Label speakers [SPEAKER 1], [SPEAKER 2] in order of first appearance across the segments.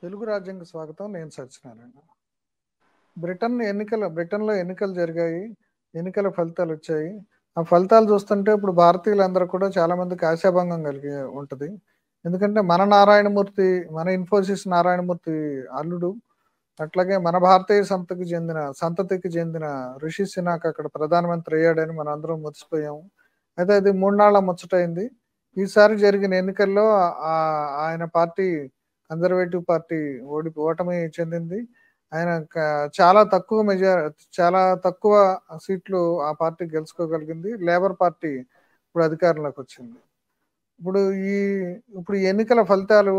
[SPEAKER 1] తెలుగు రాజ్యంకి స్వాగతం. నేను సత్యనారాయణ. బ్రిటన్‌లో ఎన్నికలు జరిగాయి. ఎన్నికల ఫలితాలు వచ్చాయి. ఆ ఫలితాలు చూస్తుంటే ఇప్పుడు భారతీయులందరూ కూడా చాలా మందికి ఆశాభంగం కలిగి ఉంటది. ఎందుకంటే మన ఇన్ఫోసిస్ నారాయణమూర్తి అల్లుడు, అట్లాగే మన భారతీయ సంతతికి చెందిన రిషి సునాక్ అక్కడ ప్రధానమంత్రి అయ్యాడని మనందరం మురిసిపోయాము. అయితే అది 3 నాళ్ల ముచ్చటైంది. ఈసారి జరిగిన ఎన్నికల్లో ఆయన పార్టీ కన్జర్వేటివ్ పార్టీ ఓటమి చెందింది. ఆయన చాలా తక్కువ సీట్లు ఆ పార్టీ గెలుచుకోగలిగింది. లేబర్ పార్టీ ఇప్పుడు అధికారంలోకి వచ్చింది. ఇప్పుడు ఈ ఇప్పుడు ఈ ఎన్నికల ఫలితాలు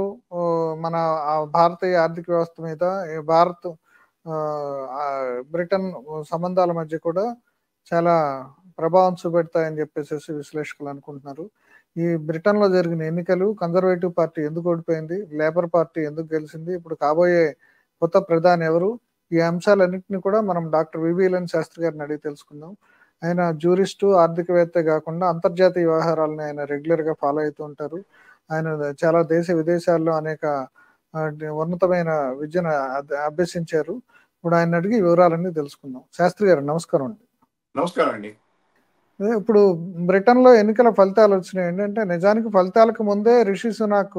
[SPEAKER 1] మన భారతీయ ఆర్థిక వ్యవస్థ మీద, భారత్ బ్రిటన్ సంబంధాల మధ్య కూడా చాలా ప్రభావం చూపెడతాయని చెప్పేసి విశ్లేషకులు అనుకుంటున్నారు. ఈ బ్రిటన్ లో జరిగిన ఎన్నికలు, కన్జర్వేటివ్ పార్టీ ఎందుకు ఓడిపోయింది, లేబర్ పార్టీ ఎందుకు గెలిచింది, ఇప్పుడు కాబోయే కొత్త ప్రధాని ఎవరు, ఈ అంశాలన్నింటినీ కూడా మనం డాక్టర్ వివిఎల్ఎన్ శాస్త్రి గారిని అడిగి తెలుసుకుందాం. ఆయన జూరిస్టు, ఆర్థికవేత్తే కాకుండా అంతర్జాతీయ వ్యవహారాలను ఆయన రెగ్యులర్ గా ఫాలో అవుతూ ఉంటారు. ఆయన చాలా దేశ విదేశాల్లో అనేక ఉన్నతమైన విద్యను అభ్యసించారు. ఇప్పుడు ఆయన అడిగి వివరాలన్నీ తెలుసుకుందాం. శాస్త్రి గారు నమస్కారం అండి.
[SPEAKER 2] నమస్కారం అండి.
[SPEAKER 1] ఇప్పుడు బ్రిటన్ లో ఎన్నికల ఫలితాలు వచ్చినాయి. ఏంటంటే నిజానికి ఫలితాలకు ముందే రిషి సునాక్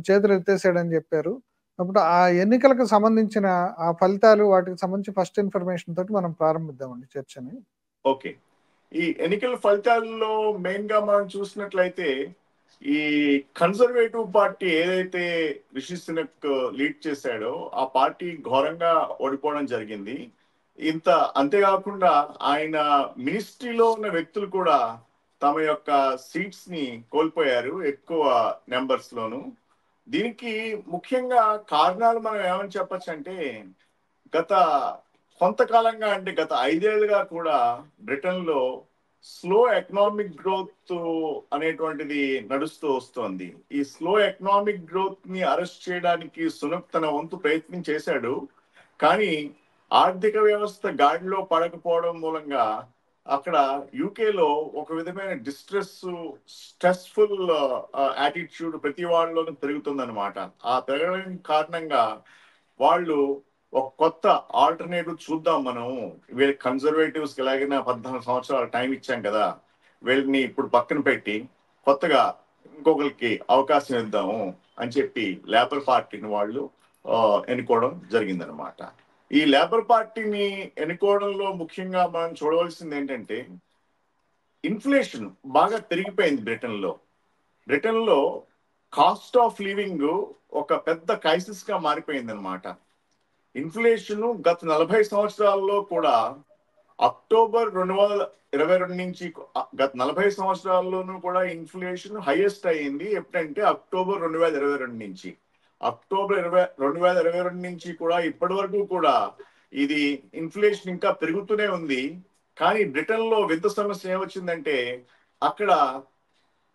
[SPEAKER 1] చేతులు ఎత్తేసాడని చెప్పారు. అప్పుడు ఆ ఎన్నికలకు సంబంధించిన ఆ ఫలితాలు, వాటికి సంబంధించి ఫస్ట్ ఇన్ఫర్మేషన్ తోటి మనం ప్రారంభిద్దామండి చర్చని.
[SPEAKER 2] ఓకే, ఈ ఎన్నికల ఫలితాల్లో మెయిన్ గా మనం చూసినట్లయితే ఈ కన్జర్వేటివ్ పార్టీ ఏదైతే రిషి సునక్ లీడ్ చేశాడో ఆ పార్టీ ఘోరంగా ఓడిపోవడం జరిగింది. అంతేకాకుండా ఆయన మినిస్ట్రీలో ఉన్న వ్యక్తులు కూడా తమ యొక్క సీట్స్ ని కోల్పోయారు, ఎక్కువ నెంబర్స్ లోను. దీనికి ముఖ్యంగా కారణాలు మనం ఏమని చెప్పచ్చు అంటే, గత కొంతకాలంగా అంటే గత 5 ఏళ్లుగా కూడా బ్రిటన్ లో స్లో ఎకనామిక్ గ్రోత్ అనేటువంటిది నడుస్తూ వస్తోంది. ఈ స్లో ఎకనామిక్ గ్రోత్ ని అరెస్ట్ చేయడానికి సునక్ తన వంతు ప్రయత్నం చేశాడు. కానీ ఆర్థిక వ్యవస్థ గాడిలో పడకపోవడం మూలంగా అక్కడ యూకేలో ఒక విధమైన స్ట్రెస్ఫుల్ యాటిట్యూడ్ ప్రతి వాళ్ళలోనూ పెరుగుతుందన్నమాట. ఆ పెరగడం కారణంగా వాళ్ళు ఒక కొత్త ఆల్టర్నేటివ్ చూద్దాం, మనం వీళ్ళ కన్జర్వేటివ్స్ కి ఎలాగైనా 14 సంవత్సరాలు టైం ఇచ్చాం కదా, వీళ్ళని ఇప్పుడు పక్కన పెట్టి కొత్తగా ఇంకొకరికి అవకాశం ఇద్దాము అని చెప్పి లేబర్ పార్టీని వాళ్ళు ఎన్నుకోవడం జరిగిందనమాట. ఈ లేబర్ పార్టీని ఎన్నుకోవడంలో ముఖ్యంగా మనం చూడవలసింది ఏంటంటే, ఇన్ఫ్లేషన్ బాగా పెరిగిపోయింది బ్రిటన్ లో కాస్ట్ ఆఫ్ లివింగ్ ఒక పెద్ద క్రైసిస్ గా మారిపోయింది అనమాట. ఇన్ఫ్లేషన్ గత 40 సంవత్సరాల్లో కూడా అక్టోబర్ 2022 నుంచి గత 40 సంవత్సరాల్లోనూ కూడా ఇన్ఫ్లేషన్ హైయెస్ట్ అయ్యింది. ఎప్పుడంటే అక్టోబర్ 2022 నుంచి. అక్టోబర్ 2022 నుంచి కూడా ఇప్పటి వరకు కూడా ఇది ఇన్ఫ్లేషన్ ఇంకా పెరుగుతూనే ఉంది. కానీ బ్రిటన్ లో వింత సమస్య ఏమొచ్చిందంటే, అక్కడ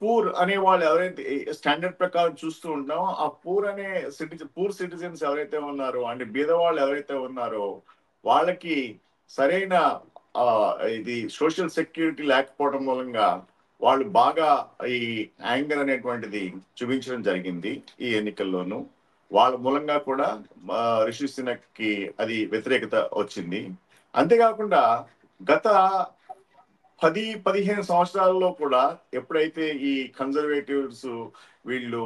[SPEAKER 2] పూర్ అనే వాళ్ళు ఎవరైతే స్టాండర్డ్ ప్రకారం చూస్తూ ఉంటామో, ఆ పూర్ సిటిజన్స్ ఎవరైతే ఉన్నారో అంటే బీదవాళ్ళు ఎవరైతే ఉన్నారో వాళ్ళకి సరైన ఇది సోషల్ సెక్యూరిటీ లేకపోవడం మూలంగా వాళ్ళు బాగా ఈ యాంగర్ అనేటువంటిది చూపించడం జరిగింది ఈ ఎన్నికల్లోనూ. వాళ్ళ మూలంగా కూడా రిషి సునక్ కి అది వ్యతిరేకత వచ్చింది. అంతేకాకుండా గత 10-15 సంవత్సరాల్లో కూడా ఎప్పుడైతే ఈ కన్జర్వేటివ్స్ వీళ్ళు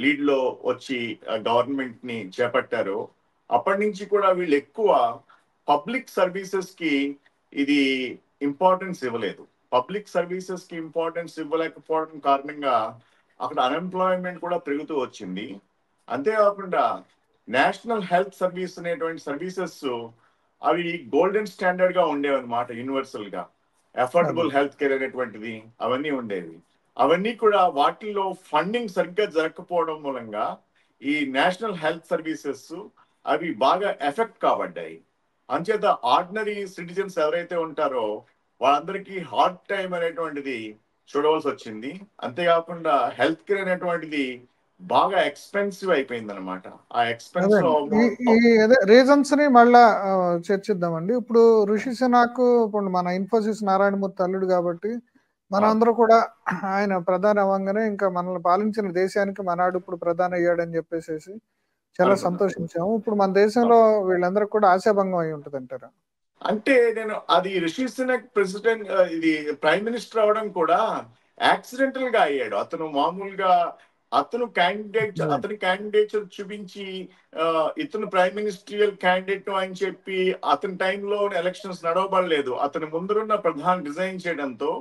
[SPEAKER 2] లీడ్ లో వచ్చి గవర్నమెంట్ ని చేపట్టారో అప్పటి నుంచి కూడా వీళ్ళు ఎక్కువ పబ్లిక్ సర్వీసెస్ కి ఇది ఇంపార్టెన్స్ ఇవ్వలేదు. పబ్లిక్ సర్వీసెస్ కి ఇంపార్టెన్స్ ఇవ్వలేకపోవడం కారణంగా అక్కడ అన్ఎంప్లాయ్మెంట్ కూడా పెరుగుతూ వచ్చింది. అంతేకాకుండా నేషనల్ హెల్త్ సర్వీస్ అనేటువంటి సర్వీసెస్ అవి గోల్డెన్ స్టాండర్డ్ గా ఉండేవి అనమాట. యూనివర్సల్ గా అఫోర్డబుల్ హెల్త్ కేర్ అనేటువంటిది అవన్నీ ఉండేవి. అవన్నీ కూడా వాటిల్లో ఫండింగ్ సరిగ్గా జరగకపోవడం మూలంగా ఈ నేషనల్ హెల్త్ సర్వీసెస్ అవి బాగా ఎఫెక్ట్ కాబడ్డాయి. అంచేత ఆర్డినరీ సిటిజన్స్ ఎవరైతే ఉంటారో వాళ్ళందరికీ హార్డ్ టైం అనేటువంటిది చూడవలసి వచ్చింది. అంతేకాకుండా హెల్త్ కేర్ అనేటువంటిది బాగా ఎక్స్పెన్సివ్ అయిపోయింది అనమాట. ఆ ఎక్స్పెన్స్
[SPEAKER 1] రీజన్స్ ని మళ్ళా చర్చిద్దామండి. ఇప్పుడు రిషి సునాక్ ఇప్పుడు మన ఇన్ఫోసిస్ నారాయణమూర్తి అల్లుడు కాబట్టి మనందరూ కూడా ఆయన ప్రధాని అవ్వగానే ఇంకా మనల్ని పాలించిన దేశానికి మనాడు ఇప్పుడు ప్రధాని అయ్యాడని చెప్పేసి చాలా
[SPEAKER 2] అనుకున్నాను.
[SPEAKER 1] సంతోషించాము. ఇప్పుడు మన దేశంలో వీళ్ళందరూ కూడా ఆశాభంగం అయి ఉంటుంది అంటారా?
[SPEAKER 2] అంటే నేను అది రిషి సునక్ ప్రెసిడెంట్ ఇది ప్రైమ్ మినిస్టర్ అవడం కూడా యాక్సిడెంటల్ గా అయ్యాడు. అతను మామూలుగా అతని క్యాండిడేచర్ చూపించి ఇతను ప్రైమ్ మినిస్ట్రియల్ క్యాండిడేట్ అని చెప్పి అతని టైంలో ఎలక్షన్స్ నడవబడలేదు. అతని ముందరున్న ప్రధాని రిజైన్ చేయడంతో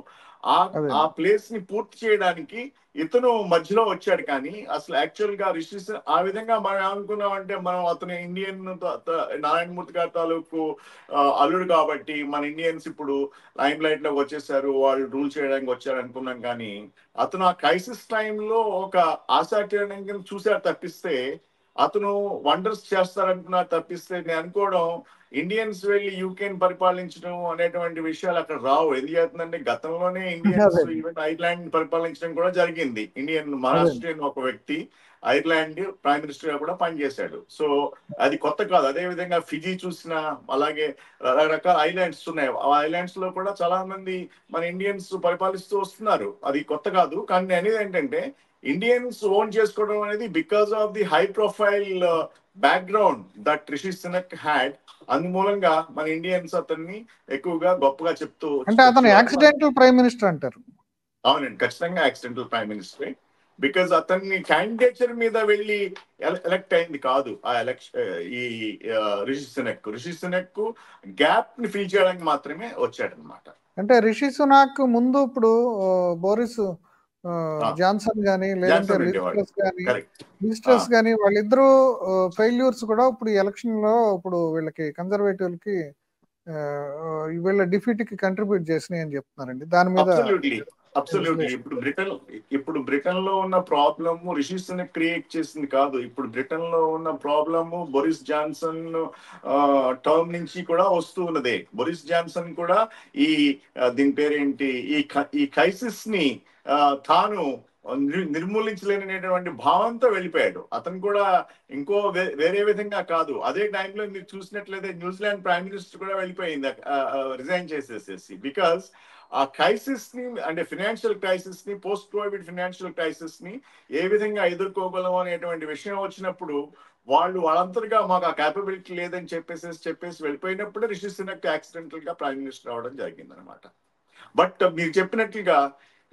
[SPEAKER 2] ఆ ప్లేస్ ని పూర్తి చేయడానికి ఇతను మధ్యలో వచ్చాడు. కానీ అసలు యాక్చువల్ గా ఆ విధంగా మనం ఏమనుకున్నామంటే, మనం అతను ఇండియన్ నారాయణమూర్తి గారి తాలూకు అల్లుడు కాబట్టి మన ఇండియన్స్ ఇప్పుడు లైమ్ లైట్ లోకి వచ్చేసారు, వాళ్ళు రూల్ చేయడానికి వచ్చారు అనుకున్నాం. కానీ అతను ఆ క్రైసిస్ టైంలో ఒక ఆశాకిరణంగా చూశారు తప్పిస్తే, అతను వండర్స్ చేస్తారనుకున్నారు తప్పిస్తే, నేను అనుకోవడం ఇండియన్స్ వెళ్ళి యూకేని పరిపాలించడం అనేటువంటి విషయాలు అక్కడ రావు. ఎందుకు చేస్తుందంటే, గతంలోనే ఇండియన్స్ ఈవెన్ ఐర్లాండ్ పరిపాలించడం కూడా జరిగింది. మహారాష్ట్రియన్ ఒక వ్యక్తి ఐర్లాండ్ ప్రైమ్ మినిస్టర్ గా కూడా పనిచేశాడు. సో అది కొత్త కాదు. అదే విధంగా ఫిజీ చూసిన, అలాగే రకరకాల ఐలాండ్స్ ఉన్నాయి. ఆ ఐలాండ్స్ లో కూడా చాలా మంది మన ఇండియన్స్ పరిపాలిస్తూ వస్తున్నారు. అది కొత్త కాదు. కానీ అనేది ఏంటంటే, ఇండియన్స్ ఓన్ చేసుకోవడం అనేది because of the high profile background that Rishi Sunak had. అందుమూలంగా మన ఇండియన్స్ అతన్ని ఎక్కువగా గొప్పగా చెప్తూ,
[SPEAKER 1] అంటే అతను యాక్సిడెంటల్ ప్రైమ్ మినిస్టర్ అంటారు.
[SPEAKER 2] అవునండి, ఖచ్చితంగా యాక్సిడెంటల్ ప్రైమ్ మినిస్టర్. బికాజ్ అతన్ని క్యాండిడేచర్ మీద వెళ్ళి ఎలక్ట్ అయింది కాదు ఆ ఎలక్షన్. ఈ రిషి సునక్ గ్యాప్ ని ఫిల్ చేయడానికి మాత్రమే వచ్చాడనమాట.
[SPEAKER 1] అంటే రిషి సునాక్ ముందు ఇప్పుడు బోరిస్ జాన్సన్ గానీ, లేదంటే లిస్ట్రస్ గానీ వాళ్ళిద్దరూ ఫెయిల్యూర్స్ కూడా ఇప్పుడు ఎలక్షన్ లో ఇప్పుడు వీళ్ళకి కన్జర్వేటివ్లకి వీళ్ళ డిఫీట్ కి కంట్రిబ్యూట్ చేసినాయి అని చెప్తున్నారండి. దాని మీద
[SPEAKER 2] అబ్సల్యూట్లీ ఇప్పుడు బ్రిటన్ లో ఉన్న ప్రాబ్లమ్ రిషి సునక్ క్రియేట్ చేసింది కాదు. ఇప్పుడు బ్రిటన్ లో ఉన్న ప్రాబ్లమ్ బోరిస్ జాన్సన్ టర్మ్ నుంచి కూడా వస్తూ ఉన్నదే. బోరిస్ జాన్సన్ కూడా దీని పేరేంటి, ఈ క్రైసిస్ ని తాను నిర్మూలించలేనటువంటి భావంతో వెళ్ళిపోయాడు. అతను కూడా ఇంకో వేరే విధంగా కాదు. అదే టైంలో మీరు చూసినట్లయితే న్యూజిలాండ్ ప్రైమ్ మినిస్టర్ కూడా వెళ్ళిపోయింది రిజైన్ చేసేసేసి. బికాస్ ఆ క్రైసిస్ ని, అంటే ఫినాన్షియల్ క్రైసిస్ ని, పోస్ట్ కోవిడ్ ఫినాన్షియల్ క్రైసిస్ ని ఏ విధంగా ఎదుర్కోగలం అనేటువంటి విషయం వచ్చినప్పుడు వాళ్ళంతటిగా మాకు ఆ క్యాపబిలిటీ లేదని చెప్పేసి వెళ్ళిపోయినప్పుడు రిషి సునక్ యాక్సిడెంటల్ గా ప్రైమ్ మినిస్టర్ అవడం జరిగింది అనమాట. బట్ మీరు చెప్పినట్లుగా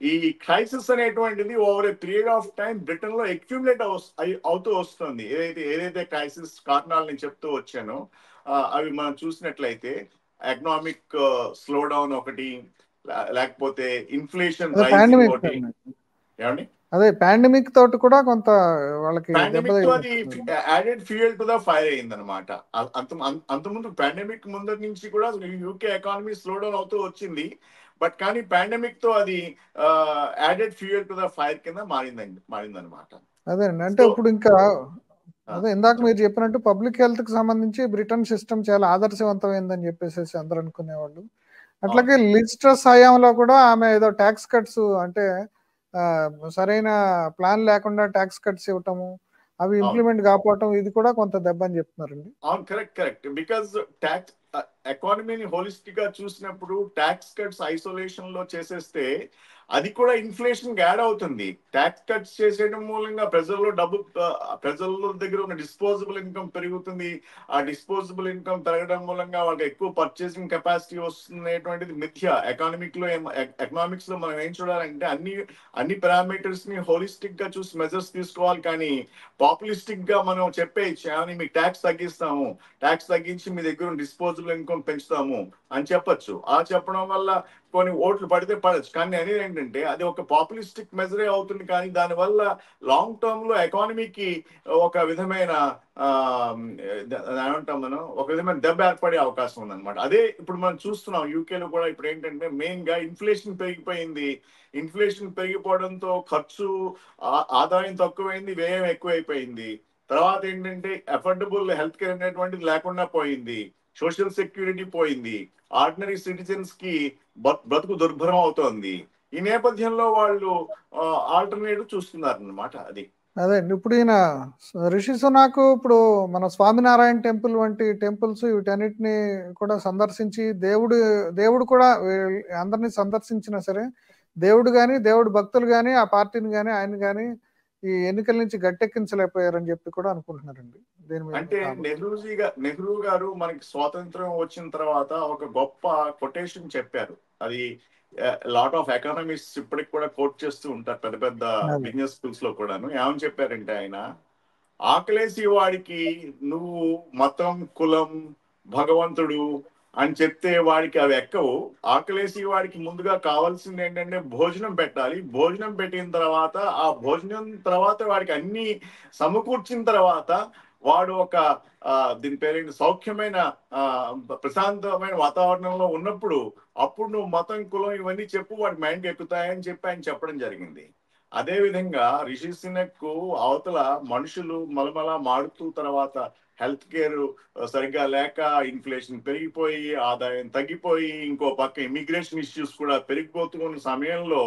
[SPEAKER 2] ఈ క్రైసిస్ అనేటువంటిది over a period of time Britain లో అక్యూములేట్ అవుతూ వస్తుంది. ఏదైతే క్రైసిస్ కారణాలు నేను చెప్తూ వచ్చానో అవి మనం చూసినట్లయితే ఎకనామిక్ స్లో డౌన్ ఒకటి, లేకపోతే ఇన్ఫ్లేషన్ రైజింగ్ ఒకటి. ఏమండి,
[SPEAKER 1] అదే పాండమిక్ తోటి కూడా కొంత వాళ్ళకి
[SPEAKER 2] added fuel to the fire అయింది అనమాట. అంతకుముందు పాండమిక్ ముందర నుంచి కూడా యూకే ఎకానమీ స్లో డౌన్ అవుతూ వచ్చింది. బట్ కానీ పాండమిక్ తో అది added fuel to the fire కింద మారిందనమాట.
[SPEAKER 1] అదే అండి. అంటే ఇప్పుడు ఇంకా అదే ఇందాక మీరు చెప్పినట్టు పబ్లిక్ హెల్త్ కి సంబంధించి బ్రిటన్ సిస్టమ్ చాలా ఆదర్శవంతమైందని చెప్పేసి అందరూ అనుకునేవాళ్ళు. అట్లాగే లిస్ట్రస్ హయాంలో కూడా ఆమె ఏదో ట్యాక్స్ కట్స్, అంటే సరైన ప్లాన్ లేకుండా ట్యాక్స్ కట్స్ ఇవ్వటము, అవి ఇంప్లిమెంట్ కాకపోవటం, ఇది కూడా కొంత దెబ్బ అని చెప్తున్నారండి.
[SPEAKER 2] అవును, కరెక్ట్. బికాస్ ట్యాక్స్ ఎకానమీని హోలిస్టిక్ గా చూసినప్పుడు ట్యాక్స్ కట్స్ ఐసోలేషన్ లో చేసేస్తే అది కూడా ఇన్ఫ్లేషన్ యాడ్ అవుతుంది. ట్యాక్స్ కట్స్ చేసేయడం మూలంగా ప్రజల దగ్గర ఉన్న డిస్పోజబుల్ ఇన్కమ్ పెరుగుతుంది. ఆ డిస్పోజబుల్ ఇన్కమ్ పెరగడం మూలంగా వాళ్ళకి ఎక్కువ పర్చేసింగ్ కెపాసిటీ వస్తుందనేటువంటిది మిథ్య. ఎకనామిక్స్ లో మనం ఏం చూడాలంటే అన్ని పారామీటర్స్ ని హోలిస్టిక్ గా చూసి మెజర్స్ తీసుకోవాలి. కానీ పాపులిస్టిక్ గా మనం చెప్పేయచ్చు, మీకు ట్యాక్స్ తగ్గిస్తాము, ట్యాక్స్ తగ్గించి మీ దగ్గర డిస్పోజబుల్ ఇన్కమ్ పెంచుతాము అని చెప్పొచ్చు. ఆ చెప్పడం వల్ల కొన్ని ఓట్లు పడితే పడచ్చు. కానీ అనేది ఏంటంటే, అది ఒక పాపులిస్టిక్ మెజరే అవుతుంది. కానీ దానివల్ల లాంగ్ టర్మ్ లో ఎకానమీకి ఒక విధమైన ఏమంటాం మనం, ఒక విధమైన దెబ్బ ఏర్పడే అవకాశం ఉందన్నమాట. అదే ఇప్పుడు మనం చూస్తున్నాం యూకేలో కూడా. ఇప్పుడు ఏంటంటే మెయిన్ గా ఇన్ఫ్లేషన్ పెరిగిపోయింది. ఇన్ఫ్లేషన్ పెరిగిపోవడంతో ఆదాయం తక్కువైంది, వ్యయం ఎక్కువైపోయింది. తర్వాత ఏంటంటే అఫోర్డబుల్ హెల్త్ కేర్ అనేటువంటిది లేకుండా పోయింది, సోషల్ సెక్యూరిటీ పోయింది, ఆర్డినరీ సిటిజన్స్ కి బ్రతుకు దుర్భరం అవుతోంది. ఈ నేపథ్యంలో వాళ్ళు ఆల్టర్నేటివ్ చూస్తున్నారు అనమాట.
[SPEAKER 1] అదే ఇప్పుడు ఈయన రిషి సునాక్ ఇప్పుడు మన స్వామినారాయణ టెంపుల్ వంటి టెంపుల్స్ వీటన్నిటిని కూడా సందర్శించి దేవుడు కూడా అందరినీ సందర్శించినా సరే, దేవుడు కానీ దేవుడు భక్తులు కానీ ఆ పార్టీని కానీ ఆయన కానీ ఈ ఎన్నికల నుంచి గట్టెక్కించలేకపోయారని చెప్పి కూడా అనుకుంటున్నారండి. దీని మీద
[SPEAKER 2] అంటే నెహ్రూ గారు మనకి స్వాతంత్రం వచ్చిన తర్వాత ఒక గొప్ప కొటేషన్ చెప్పారు. అది లాట్ ఆఫ్ ఎకానమిస్ట్స్ ఇప్పటికి కూడా కోట్ చేస్తూ ఉంటారు, పెద్ద పెద్ద బిజినెస్ స్కూల్స్ లో కూడాను. ఏమని చెప్పారంటే ఆయన, ఆకలేసి వాడికి నువ్వు మతం, కులం, భగవంతుడు అని చెప్తే వాడికి అవి ఎక్కవు. ఆకలేసి వాడికి ముందుగా కావాల్సింది ఏంటంటే భోజనం పెట్టాలి. భోజనం పెట్టిన తర్వాత ఆ భోజనం తర్వాత వాడికి అన్ని సమకూర్చిన తర్వాత వాడు ఒక దీని పేరేంటి సౌఖ్యమైన ప్రశాంతమైన వాతావరణంలో ఉన్నప్పుడు అప్పుడు నువ్వు మతం, కులం ఇవన్నీ చెప్పు, వాడి మైండ్ ఎక్కుతాయని చెప్పి ఆయన చెప్పడం జరిగింది. అదే విధంగా రిషి సునక్ అవతల మనుషులు మలమల మారుతూ, తర్వాత హెల్త్ కేర్ సరిగ్గా లేక ఇన్ఫ్లేషన్ పెరిగిపోయి ఆదాయం తగ్గిపోయి ఇంకో పక్క ఇమిగ్రేషన్ ఇష్యూస్ కూడా పెరిగిపోతున్న సమయంలో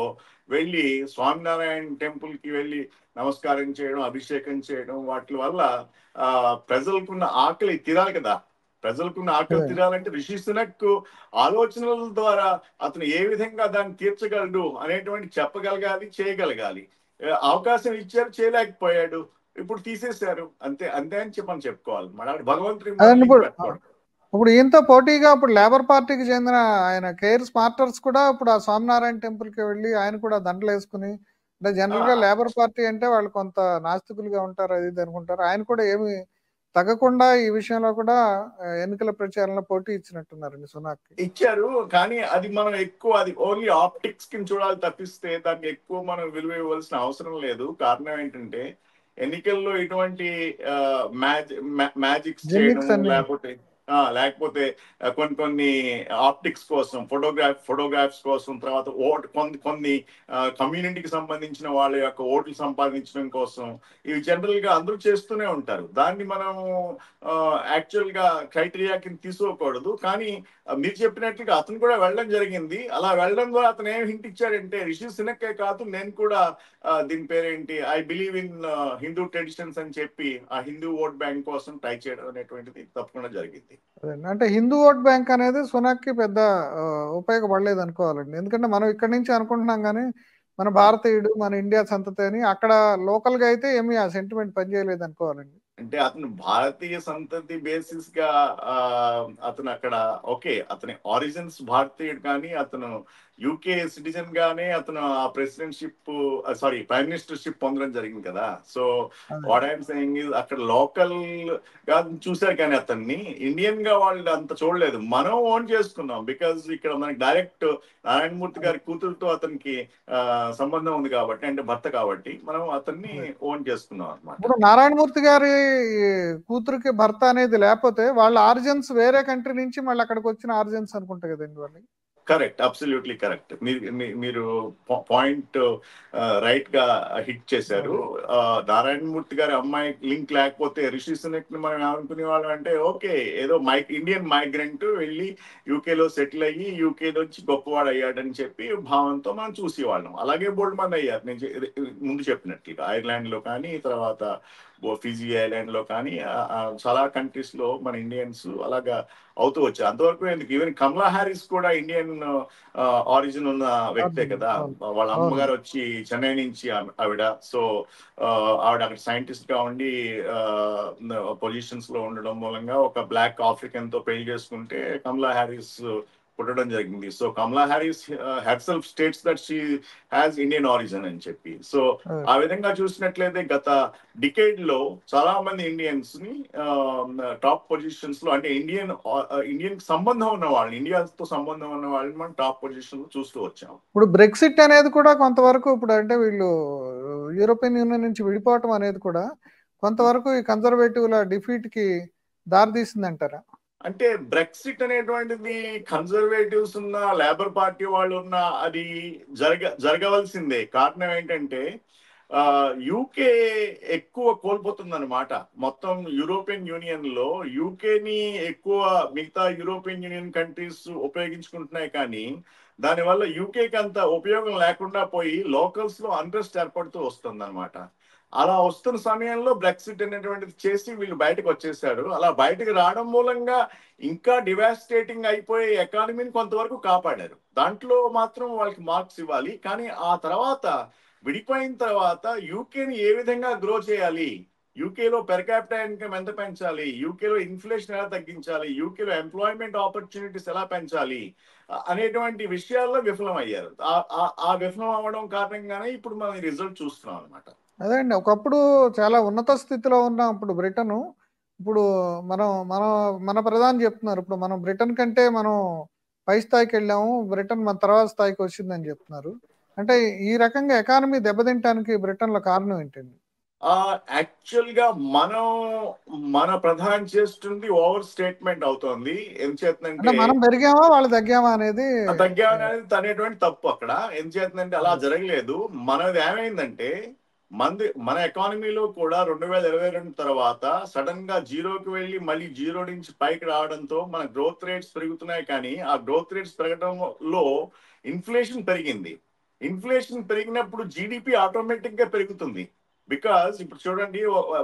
[SPEAKER 2] వెళ్ళి స్వామినారాయణ టెంపుల్ కి వెళ్ళి నమస్కారం చేయడం, అభిషేకం చేయడం, వాటి వల్ల ప్రజలకున్న ఆకలి తీరాలి కదా. ప్రజలకున్న ఆకలి తీరాలంటే రిషి సునక్ ఆలోచనల ద్వారా అతను ఏ విధంగా దాన్ని తీర్చగలడు అనేటువంటి చెప్పగలగాలి, చేయగలగాలి. అవకాశం ఇచ్చారు, చేయలేకపోయాడు, ఇప్పుడు తీసేశారు, అంతే అంతే అని చెప్పని చెప్పుకోవాలి. మన భగవంతుడి
[SPEAKER 1] ఇప్పుడు ఈయనతో పోటీగా ఇప్పుడు లేబర్ పార్టీకి చెందిన ఆయన కేర్ స్మార్టర్స్ కూడా ఇప్పుడు ఆ స్వామినారాయణ టెంపుల్ కి వెళ్ళి ఆయన కూడా దండలు వేసుకుని, అంటే జనరల్ గా లేబర్ పార్టీ అంటే వాళ్ళు కొంత నాస్తికులుగా ఉంటారు, అది ఇది అనుకుంటారు. ఆయన కూడా ఏమి తగ్గకుండా ఈ విషయంలో కూడా ఎన్నికల ప్రచారంలో పోటీ ఇచ్చినట్టున్నారండి సునాక్
[SPEAKER 2] ఇచ్చారు. కానీ అది మనం ఎక్కువ అది ఓన్లీ ఆప్టిక్స్ కింద చూడాలి తప్పిస్తే దానికి ఎక్కువ మనం విలువ ఇవ్వాల్సిన అవసరం లేదు. కారణం ఏంటంటే ఎన్నికల్లో ఇటువంటి మ్యాజిక్స్ చేయడం లేకపోతే కొన్ని ఆప్టిక్స్ కోసం, ఫోటోగ్రాఫ్స్ కోసం, తర్వాత కొన్ని కమ్యూనిటీకి సంబంధించిన వాళ్ళ యొక్క ఓట్లు సంపాదించడం కోసం ఇవి జనరల్ గా అందరూ చేస్తూనే ఉంటారు. దాన్ని మనం యాక్చువల్ గా క్రైటీరియా కింద తీసుకోకూడదు. కానీ మీరు చెప్పినట్లుగా అతను కూడా వెళ్ళడం జరిగింది. అలా వెళ్ళడం ద్వారా అతను ఏం హింట్ ఇచ్చాడంటే రిషి సునక్కే కాదు, నేను కూడా దీని పేరేంటి I believe in Hindu traditions అని చెప్పి ఆ హిందూ ఓట్ బ్యాంక్ కోసం ట్రై చేయడం అనేటువంటిది తప్పకుండా జరిగింది.
[SPEAKER 1] అంటే హిందూ ఓట్ బ్యాంక్ అనేది సునాక్ కి పెద్ద ఉపయోగపడలేదు అనుకోవాలండి. ఎందుకంటే మనం ఇక్కడి నుంచి అనుకుంటున్నాం కానీ మన భారతీయుడు, మన ఇండియా సంతతి అని, అక్కడ లోకల్ గా అయితే ఏమి ఆ సెంటిమెంట్ పనిచేయలేదు అనుకోవాలండి.
[SPEAKER 2] అంటే అతను భారతీయ సంతతి బేసిస్ గా అతను అక్కడ ఓకే, అతని ఆరిజిన్స్ భారతీయుడు, కానీ అతను యూకే సిటిజన్ గానే అతను ఆ ప్రైమ్ మినిస్టర్షిప్ పొందడం జరిగింది కదా. So what I'm saying is అక్కడ లోకల్ గా చూశారు, కానీ అతన్ని ఇండియన్ గా వాళ్ళు అంత చూడలేదు. మనం ఓన్ చేసుకున్నాం బికాజ్ ఇక్కడ మనకి డైరెక్ట్ నారాయణమూర్తి గారి కూతురుతో అతనికి సంబంధం ఉంది కాబట్టి, అంటే భర్త కాబట్టి మనం అతన్ని ఓన్ చేసుకున్నాం అనమాట.
[SPEAKER 1] ఇప్పుడు నారాయణమూర్తి గారి కూతురికి భర్త అనేది లేకపోతే వాళ్ళ ఆరిజిన్స్ వేరే కంట్రీ నుంచి మళ్ళీ అక్కడికి వచ్చిన ఆరిజిన్స్ అనుకుంటా కదండి వాళ్ళకి.
[SPEAKER 2] Correct, absolutely correct. మీరు పాయింట్ రైట్ గా హిట్ చేశారు. నారాయణమూర్తి గారి అమ్మాయి లింక్ లేకపోతే రిషి సునక్ ని మనం ఏమనుకునే వాళ్ళం అంటే ఓకే, ఏదో ఇండియన్ మైగ్రెంట్ వెళ్ళి యూకేలో సెటిల్ అయ్యి యూకే నుంచి గొప్పవాడు అయ్యాడని చెప్పి భావంతో మనం చూసేవాళ్ళం. అలాగే బోల్డ్ మంది అయ్యారు, నేను ముందు చెప్పినట్లుగా ఐర్లాండ్ లో కానీ, తర్వాత ఫిజీ ఐలాండ్ లో కానీ, చాలా కంట్రీస్ లో మన ఇండియన్స్ అలాగా అవుతూ వచ్చారు. అంతవరకు ఎందుకు, ఈవెన్ కమలా హ్యారిస్ కూడా ఇండియన్ ఆరిజిన్ ఉన్న వ్యక్తే కదా. వాళ్ళ అమ్మగారు వచ్చి చెన్నై నుంచి ఆవిడ. సో ఆవిడ అక్కడ సైంటిస్ట్ గా ఉండి పొజిషన్స్ లో ఉండడం మూలంగా ఒక బ్లాక్ ఆఫ్రికన్ తో పెళ్లి చేసుకుంటే కమలా హ్యారిస్ పుట్టడం జరిగింది. So Kamala Harris హెర్సెల్ఫ్ states that she has Indian origin అని చెప్పి. సో ఆ విధంగా చూసినట్లయితే గత డికేడ్ లో చాలా మంది ఇండియన్స్ ని టాప్ పొజిషన్స్ లో, అంటే ఇండియన్ సంబంధం ఉన్న వాళ్ళని, ఇండియాతో సంబంధం ఉన్న వాళ్ళని మనం టాప్ పొజిషన్ లో చూస్తూ వచ్చాం.
[SPEAKER 1] ఇప్పుడు బ్రెక్సిట్ అనేది కూడా కొంతవరకు, ఇప్పుడు అంటే వీళ్ళు యూరోపియన్ యూనియన్ నుంచి విడిపోవటం అనేది కూడా కొంతవరకు ఈ కన్జర్వేటివ్ల డిఫీట్ కి దారితీసింది అంటారా?
[SPEAKER 2] అంటే బ్రెక్సిట్ అనేటువంటిది కన్జర్వేటివ్స్ ఉన్న, లేబర్ పార్టీ వాళ్ళు ఉన్న, అది జరగవలసిందే. కారణం ఏంటంటే యూకే ఎక్కువ కోల్పోతుంది అనమాట. మొత్తం యూరోపియన్ యూనియన్ లో యూకేని ఎక్కువ మిగతా యూరోపియన్ యూనియన్ కంట్రీస్ ఉపయోగించుకుంటున్నాయి, కానీ దానివల్ల యూకేకి అంత ఉపయోగం లేకుండా పోయి లోకల్స్ లో అన్రెస్ట్ ఏర్పడుతూ వస్తుంది అనమాట. అలా వస్తున్న సమయంలో బ్రెక్సిట్ అనేటువంటిది చేసి వీళ్ళు బయటకు వచ్చేసారు. అలా బయటకు రావడం మూలంగా ఇంకా డివాస్టేటింగ్ అయిపోయే ఎకానమీని కొంతవరకు కాపాడారు. దాంట్లో మాత్రం వాళ్ళకి మార్క్స్ ఇవ్వాలి. కానీ ఆ తర్వాత విడిపోయిన తర్వాత యూకేని ఏ విధంగా గ్రో చేయాలి, యూకేలో పెర్ క్యాపిటల్ ఇన్కమ్ ఎంత పెంచాలి, యూకేలో ఇన్ఫ్లేషన్ ఎలా తగ్గించాలి, యూకేలో ఎంప్లాయ్మెంట్ ఆపర్చునిటీస్ ఎలా పెంచాలి అనేటువంటి విషయాల్లో విఫలమయ్యారు. ఆ విఫలం అవ్వడం కారణంగానే ఇప్పుడు మనం ఈ రిజల్ట్ చూస్తున్నాం అనమాట.
[SPEAKER 1] అదే అండి, ఒకప్పుడు చాలా ఉన్నత స్థితిలో ఉన్న ఇప్పుడు బ్రిటన్, ఇప్పుడు మనం మన మన ప్రధాని చెప్తున్నారు, ఇప్పుడు మనం బ్రిటన్ కంటే మనం పై స్థాయికి వెళ్ళాము, బ్రిటన్ మన తర్వాత స్థాయికి వచ్చిందని చెప్తున్నారు. అంటే ఈ రకంగా ఎకానమీ దెబ్బతింటానికి బ్రిటన్లో కారణం ఏంటండి?
[SPEAKER 2] యాక్చువల్ గా మన ప్రధాని చేస్తుంది ఓవర్ స్టేట్మెంట్ అవుతోంది. ఏం
[SPEAKER 1] అంటే
[SPEAKER 2] చేస్తుందంటే
[SPEAKER 1] మనం పెరిగామా వాళ్ళు తగ్గామా అనేది
[SPEAKER 2] తగ్గామనేది తనేటువంటి తప్పు అక్కడ. ఏం చేస్తుందంటే అలా
[SPEAKER 1] అదే.
[SPEAKER 2] జరగలేదు. మనది ఏమైందంటే మన ఎకానమీలో కూడా 2022 తర్వాత సడన్ గా జీరోకి వెళ్ళి మళ్ళీ జీరో నుంచి పైకి రావడంతో మన గ్రోత్ రేట్స్ పెరుగుతున్నాయి. కానీ ఆ గ్రోత్ రేట్స్ పెరగడంలో ఇన్ఫ్లేషన్ పెరిగింది. ఇన్ఫ్లేషన్ పెరిగినప్పుడు జీడిపి ఆటోమేటిక్ గా పెరుగుతుంది. బికాస్ ఇప్పుడు చూడండి,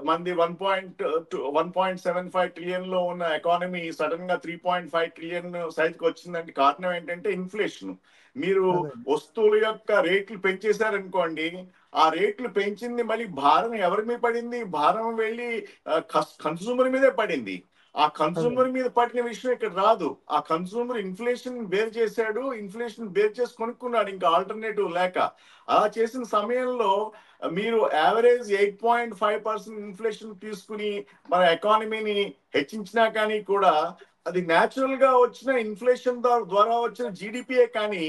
[SPEAKER 2] మనది 1.75 ట్రిలియన్ లో ఉన్న ఎకానమీ సడన్ గా 3.5 ట్రిలియన్ సైజ్కి వచ్చిందంటే కారణం ఏంటంటే ఇన్ఫ్లేషన్. మీరు
[SPEAKER 1] అదే.
[SPEAKER 2] వస్తువుల యొక్క రేట్లు పెంచేశారనుకోండి, ఆ రేట్లు పెంచింది మళ్ళీ భారం ఎవరి మీద పడింది? భారం వెళ్ళి కన్సూమర్ మీదే పడింది. ఆ
[SPEAKER 1] అదే.
[SPEAKER 2] కన్సూమర్ మీద పడిన విషయం ఇక్కడ రాదు. ఆ కన్సూమర్ ఇన్ఫ్లేషన్ బేర్ చేశాడు, ఇన్ఫ్లేషన్ బేర్ చేసి కొనుక్కున్నాడు, ఇంకా ఆల్టర్నేటివ్ లేక. అలా చేసిన సమయంలో మీరు యావరేజ్ 8.5% ఇన్ఫ్లేషన్ తీసుకుని మన ఎకానమీని హెచ్చించినా కానీ కూడా అది న్యాచురల్ గా వచ్చిన ఇన్ఫ్లేషన్ ద్వారా వచ్చిన జీడిపియే కానీ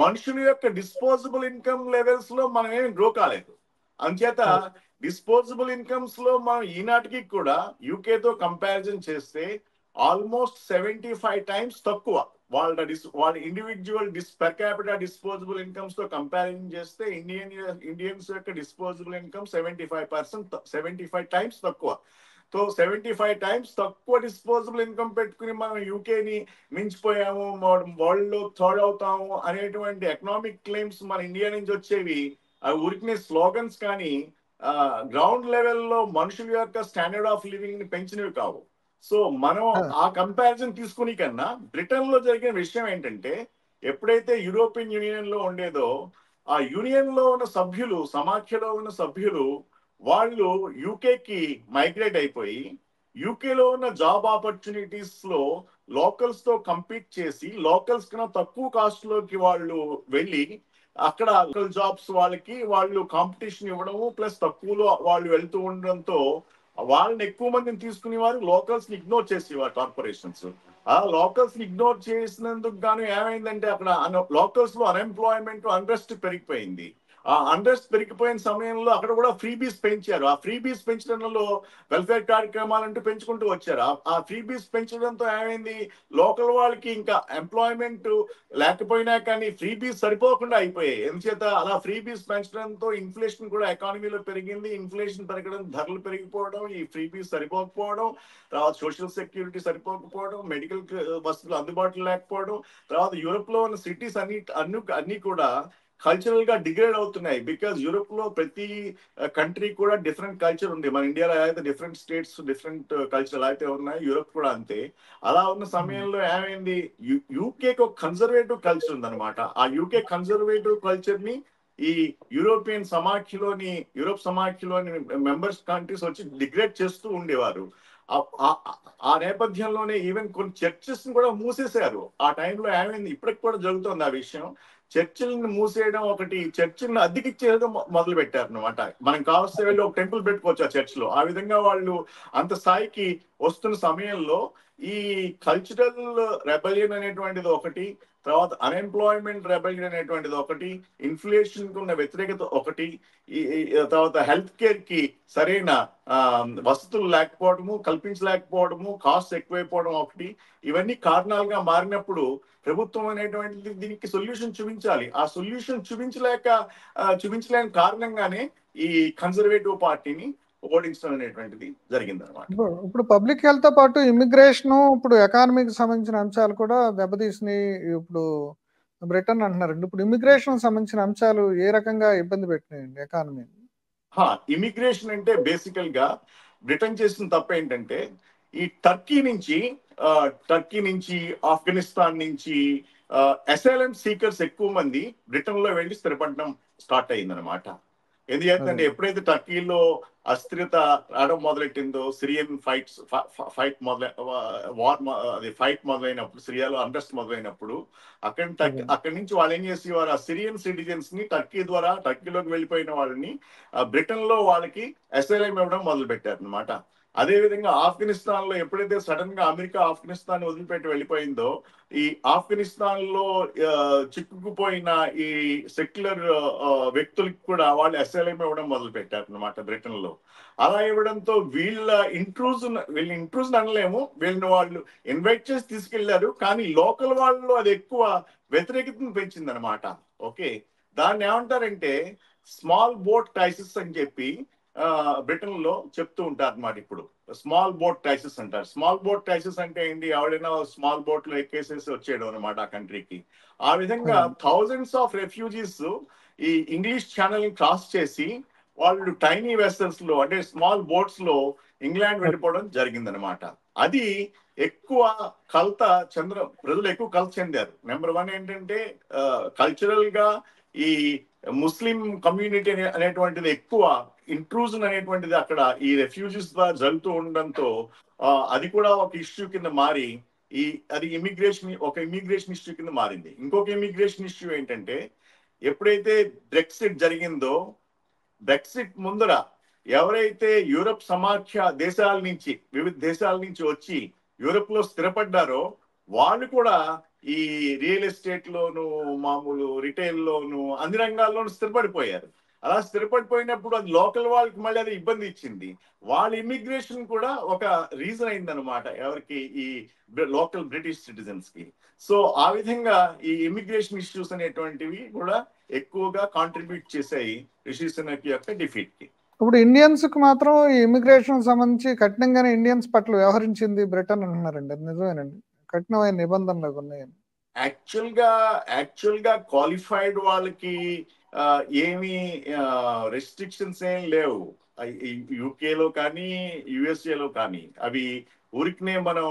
[SPEAKER 2] మనుషుల యొక్క డిస్పోజబుల్ ఇన్కమ్ లెవెల్స్ లో మనం ఏమి గ్రో కాలేదు. అంచేత
[SPEAKER 1] అదే.
[SPEAKER 2] డిస్పోజబుల్ ఇన్కమ్స్ లో మనం ఈనాటికి కూడా యూకేతో కంపారిజన్ చేస్తే ఆల్మోస్ట్ 75 టైమ్స్ తక్కువ. వాళ్ళ individual per capital disposable incomes తో కంపారిజన్ చేస్తే ఇండియన్స్ యొక్క డిస్పోజబుల్ ఇన్కమ్ 75 టైమ్స్ తక్కువ. 75 టైమ్స్ తక్కువ డిస్పోజబుల్ ఇన్కమ్ పెట్టుకుని మనం యూకేని మించిపోయాము, వరల్డ్ లో థర్డ్ అవుతాము అనేటువంటి ఎకనామిక్ క్లెయిమ్స్ మన ఇండియా నుంచి వచ్చేవి అవి ఊరికనే స్లోగన్స్ కానీ గ్రౌండ్ లెవెల్లో మనుషుల యొక్క స్టాండర్డ్ ఆఫ్ లివింగ్ ని పెంచినవి కావు. సో మనం
[SPEAKER 1] అదే.
[SPEAKER 2] ఆ కంపారిజన్ తీసుకుని కన్నా బ్రిటన్ లో జరిగిన విషయం ఏంటంటే, ఎప్పుడైతే యూరోపియన్ యూనియన్ లో ఉండేదో ఆ యూనియన్ లో ఉన్న సభ్యులు, సమాఖ్యలో ఉన్న సభ్యులు వాళ్ళు యూకేకి మైగ్రేట్ అయిపోయి యూకేలో ఉన్న జాబ్ ఆపర్చునిటీస్ లో లోకల్స్ తో కంపీట్ చేసి లోకల్స్ కన్నా తక్కువ కాస్ట్ లోకి వాళ్ళు వెళ్ళి అక్కడ లోకల్ జాబ్స్ వాళ్ళకి వాళ్ళు కాంపిటీషన్ ఇవ్వడము ప్లస్ తక్కువలో వాళ్ళు వెళ్తూ ఉండడంతో వాళ్ళని ఎక్కువ మందిని తీసుకునేవారు, లోకల్స్ ని ఇగ్నోర్ చేసేవారు కార్పొరేషన్స్. ఆ లోకల్స్ ని ఇగ్నోర్ చేసినందుకు గాను ఏమైందంటే అక్కడ లోకల్స్ లో అన్ఎంప్లాయ్మెంట్ అన్రెస్ట్ పెరిగిపోయింది. ఆ అన్రెస్ట్ పెరిగిపోయిన సమయంలో అక్కడ కూడా ఫ్రీబీస్ పెంచారు. ఆ ఫ్రీబీస్ పెంచడంలో వెల్ఫేర్ కార్యక్రమాలంటూ పెంచుకుంటూ వచ్చారు. ఆ ఫ్రీబీస్ పెంచడంతో ఏమైంది, లోకల్ వాళ్ళకి ఇంకా ఎంప్లాయ్మెంట్ లేకపోయినా కానీ ఫ్రీబీస్ సరిపోకుండా అయిపోయాయి. ఎందుచేత అలా ఫ్రీబీస్ పెంచడంతో ఇన్ఫ్లేషన్ కూడా ఎకానమీలో పెరిగింది. ఇన్ఫ్లేషన్ పెరగడం, ధరలు పెరిగిపోవడం, ఈ ఫ్రీబీస్ సరిపోకపోవడం, తర్వాత సోషల్ సెక్యూరిటీ సరిపోకపోవడం, మెడికల్ వసతులు అందుబాటులో లేకపోవడం, తర్వాత యూరోప్ లో ఉన్న సిటీస్ అన్ని కూడా కల్చరల్ గా డిగ్రేడ్ అవుతున్నాయి. బికాజ్ యూరోప్ లో ప్రతి కంట్రీ కూడా డిఫరెంట్ కల్చర్ ఉంది. మన ఇండియాలో అయితే డిఫరెంట్ స్టేట్స్ డిఫరెంట్ కల్చర్ అయితే ఉన్నాయి, యూరోప్ కూడా అంతే. అలా ఉన్న సమయంలో ఏమైంది, యూకేకి ఒక కన్జర్వేటివ్ కల్చర్ ఉందన్నమాట. ఆ యూకే కన్జర్వేటివ్ కల్చర్ ని ఈ యూరోప్ సమాఖ్యలోని మెంబర్స్ కంట్రీస్ వచ్చి డిగ్రేడ్ చేస్తూ ఉండేవారు. ఆ నేపథ్యంలోనే ఈవెన్ కొన్ని చర్చెస్ కూడా మూసేశారు. ఆ టైంలో ఏమైంది, ఇప్పటికి కూడా జరుగుతుంది ఆ విషయం. చర్చిలను మూసేయడం ఒకటి, చర్చిలను అద్దెకిచ్చేయడం మొదలు పెట్టారు అనమాట. మనం కావలసి వెళ్ళి ఒక టెంపుల్ పెట్టుకోవచ్చు ఆ చర్చ్ లో. ఆ విధంగా వాళ్ళు అంత స్థాయికి వస్తున్న సమయంలో ఈ కల్చరల్ రెబలియన్ అనేటువంటిది ఒకటి, తర్వాత అన్ఎంప్లాయ్మెంట్ రెబలియన్ అనేటువంటిది ఒకటి, ఇన్ఫ్లేషన్ కు ఉన్న వ్యతిరేకత ఒకటి, తర్వాత హెల్త్ కేర్ కి సరైన వసతులు లేకపోవడము, కల్పించలేకపోవడము, కాస్ట్ ఎక్కువైపోవడం ఒకటి, ఇవన్నీ కారణాలుగా మారినప్పుడు ప్రభుత్వం అనేటువంటిది దీనికి సొల్యూషన్ చూపించాలి. ఆ సొల్యూషన్ చూపించలేని కారణంగానే ఈ కన్జర్వేటివ్ పార్టీని ఓడించడం అనేటువంటిది జరిగింది అనమాట.
[SPEAKER 1] ఇప్పుడు పబ్లిక్ హెల్త్ తో పాటు ఇమిగ్రేషన్, ఇప్పుడు ఎకానమీకి సంబంధించిన అంశాలు కూడా దెబ్బతీసినాయి ఇప్పుడు బ్రిటన్ అంటున్నారండి. ఇప్పుడు ఇమిగ్రేషన్ సంబంధించిన అంశాలు ఏ రకంగా ఇబ్బంది పెట్టినాయండి ఎకానమీ?
[SPEAKER 2] ఇమిగ్రేషన్ అంటే బేసికల్ గా బ్రిటన్ చేసిన తప్పు ఏంటంటే, ఈ టర్కీ నుంచి ఆఫ్ఘనిస్తాన్ నుంచి అసైలం సీకర్స్ ఎక్కువ మంది బ్రిటన్ లో వెళ్ళి స్థిరపడడం స్టార్ట్ అయిందనమాట. ఎందుకంటే ఎప్పుడైతే టర్కీలో అస్థిరత రావడం మొదలెట్టిందో, సిరియన్ ఫైట్ మొదలైనప్పుడు, సిరియాలో అండస్ట్ మొదలైనప్పుడు అక్కడి నుంచి వాళ్ళు ఏం చేసేవారు, ఆ సిరియన్ సిటిజన్స్ ని టర్కీలోకి వెళ్ళిపోయిన వాళ్ళని బ్రిటన్ లో వాళ్ళకి అసైలం ఇవ్వడం మొదలు పెట్టారు అనమాట. అదే విధంగా ఆఫ్ఘనిస్తాన్ లో ఎప్పుడైతే సడన్ గా అమెరికా ఆఫ్ఘనిస్తాన్ వదిలిపెట్టి వెళ్ళిపోయిందో, ఈ ఆఫ్ఘనిస్తాన్ లో చిక్కుకుపోయిన ఈ సెక్యులర్ వ్యక్తులకి కూడా వాళ్ళు అసైలం ఇవ్వడం మొదలు పెట్టారు అనమాట బ్రిటన్ లో. అలా ఇవ్వడంతో వీళ్ళ ఇంట్రూజన్ అనలేము, వీళ్ళని వాళ్ళు ఇన్వైట్ చేసి తీసుకెళ్లారు, కానీ లోకల్ వాళ్ళు అది ఎక్కువ వ్యతిరేకతను పెంచింది అనమాట. ఓకే, దాన్ని ఏమంటారంటే స్మాల్ బోట్ క్రైసిస్ అని చెప్పి బ్రిటన్ లో చెప్తూ ఉంటారు అన్నమాట. ఇప్పుడు స్మాల్ బోట్ క్రైసిస్ అంటారు. స్మాల్ బోట్ క్రైసిస్ అంటే ఏంటి, ఎవరైనా స్మాల్ బోట్ లో ఎక్కేసేసి వచ్చేయడం అనమాట ఆ కంట్రీకి. ఆ విధంగా థౌజండ్స్ ఆఫ్ రెఫ్యూజీస్ ఈ ఇంగ్లీష్ ఛానల్ క్రాస్ చేసి వాళ్ళు టైనీ వెసల్స్ లో, అంటే స్మాల్ బోట్స్ లో ఇంగ్లాండ్ వెళ్ళిపోవడం జరిగిందనమాట. అది ఎక్కువ ప్రజలు ఎక్కువ కలత చెందారు. నెంబర్ 1 ఏంటంటే కల్చరల్ గా ఈ ముస్లిం కమ్యూనిటీ అనేటువంటిది ఎక్కువ ఇంట్రూజన్ అనేటువంటిది అక్కడ ఈ రెఫ్యూజీస్ ద్వారా జరుగుతూ ఉండడంతో అది కూడా ఒక ఇష్యూ కింద మారి అది ఇమిగ్రేషన్ ఇష్యూ కింద మారింది. ఇంకొక ఇమిగ్రేషన్ ఇష్యూ ఏంటంటే, ఎప్పుడైతే బ్రెక్సిట్ జరిగిందో, బ్రెక్సిట్ ముందర ఎవరైతే యూరప్ సమాఖ్య దేశాల నుంచి, వివిధ దేశాల నుంచి వచ్చి యూరప్ లో స్థిరపడ్డారో వాళ్ళు కూడా ఈ రియల్ ఎస్టేట్ లోను, మామూలు రిటైల్ లోను, అన్ని రంగాల్లోనూ స్థిరపడిపోయారు. అలా స్థిరపడిపోయినప్పుడు అది లోకల్ వాళ్ళకి మళ్ళీ అది ఇబ్బంది ఇచ్చింది. వాళ్ళ ఇమిగ్రేషన్ కూడా ఒక రీజన్ అయిందనమాట ఎవరికి, ఈ లోకల్ బ్రిటిష్ సిటిజన్స్ కి. సో ఆ విధంగా ఈ ఇమిగ్రేషన్ ఇష్యూస్ అనేటువంటివి కూడా ఎక్కువగా కాంట్రిబ్యూట్ చేశాయి రిషి సునక్ యొక్క డిఫీట్ కి.
[SPEAKER 1] ఇప్పుడు ఇండియన్స్ కు మాత్రం ఈ ఇమిగ్రేషన్ సంబంధించి కఠినంగానే ఇండియన్స్ పట్ల వ్యవహరించింది బ్రిటన్ అంటున్నారండి. అది నిజమేనండి? కఠినమైన నిబంధనలు ఉన్నాయండి.
[SPEAKER 2] యాక్చువల్ గా క్వాలిఫైడ్ వాళ్ళకి ఏమి రెస్ట్రిక్షన్స్ ఏం లేవు యూకేలో కానీ యుఎస్ఏలో కానీ. అవి ఊరికనే మనం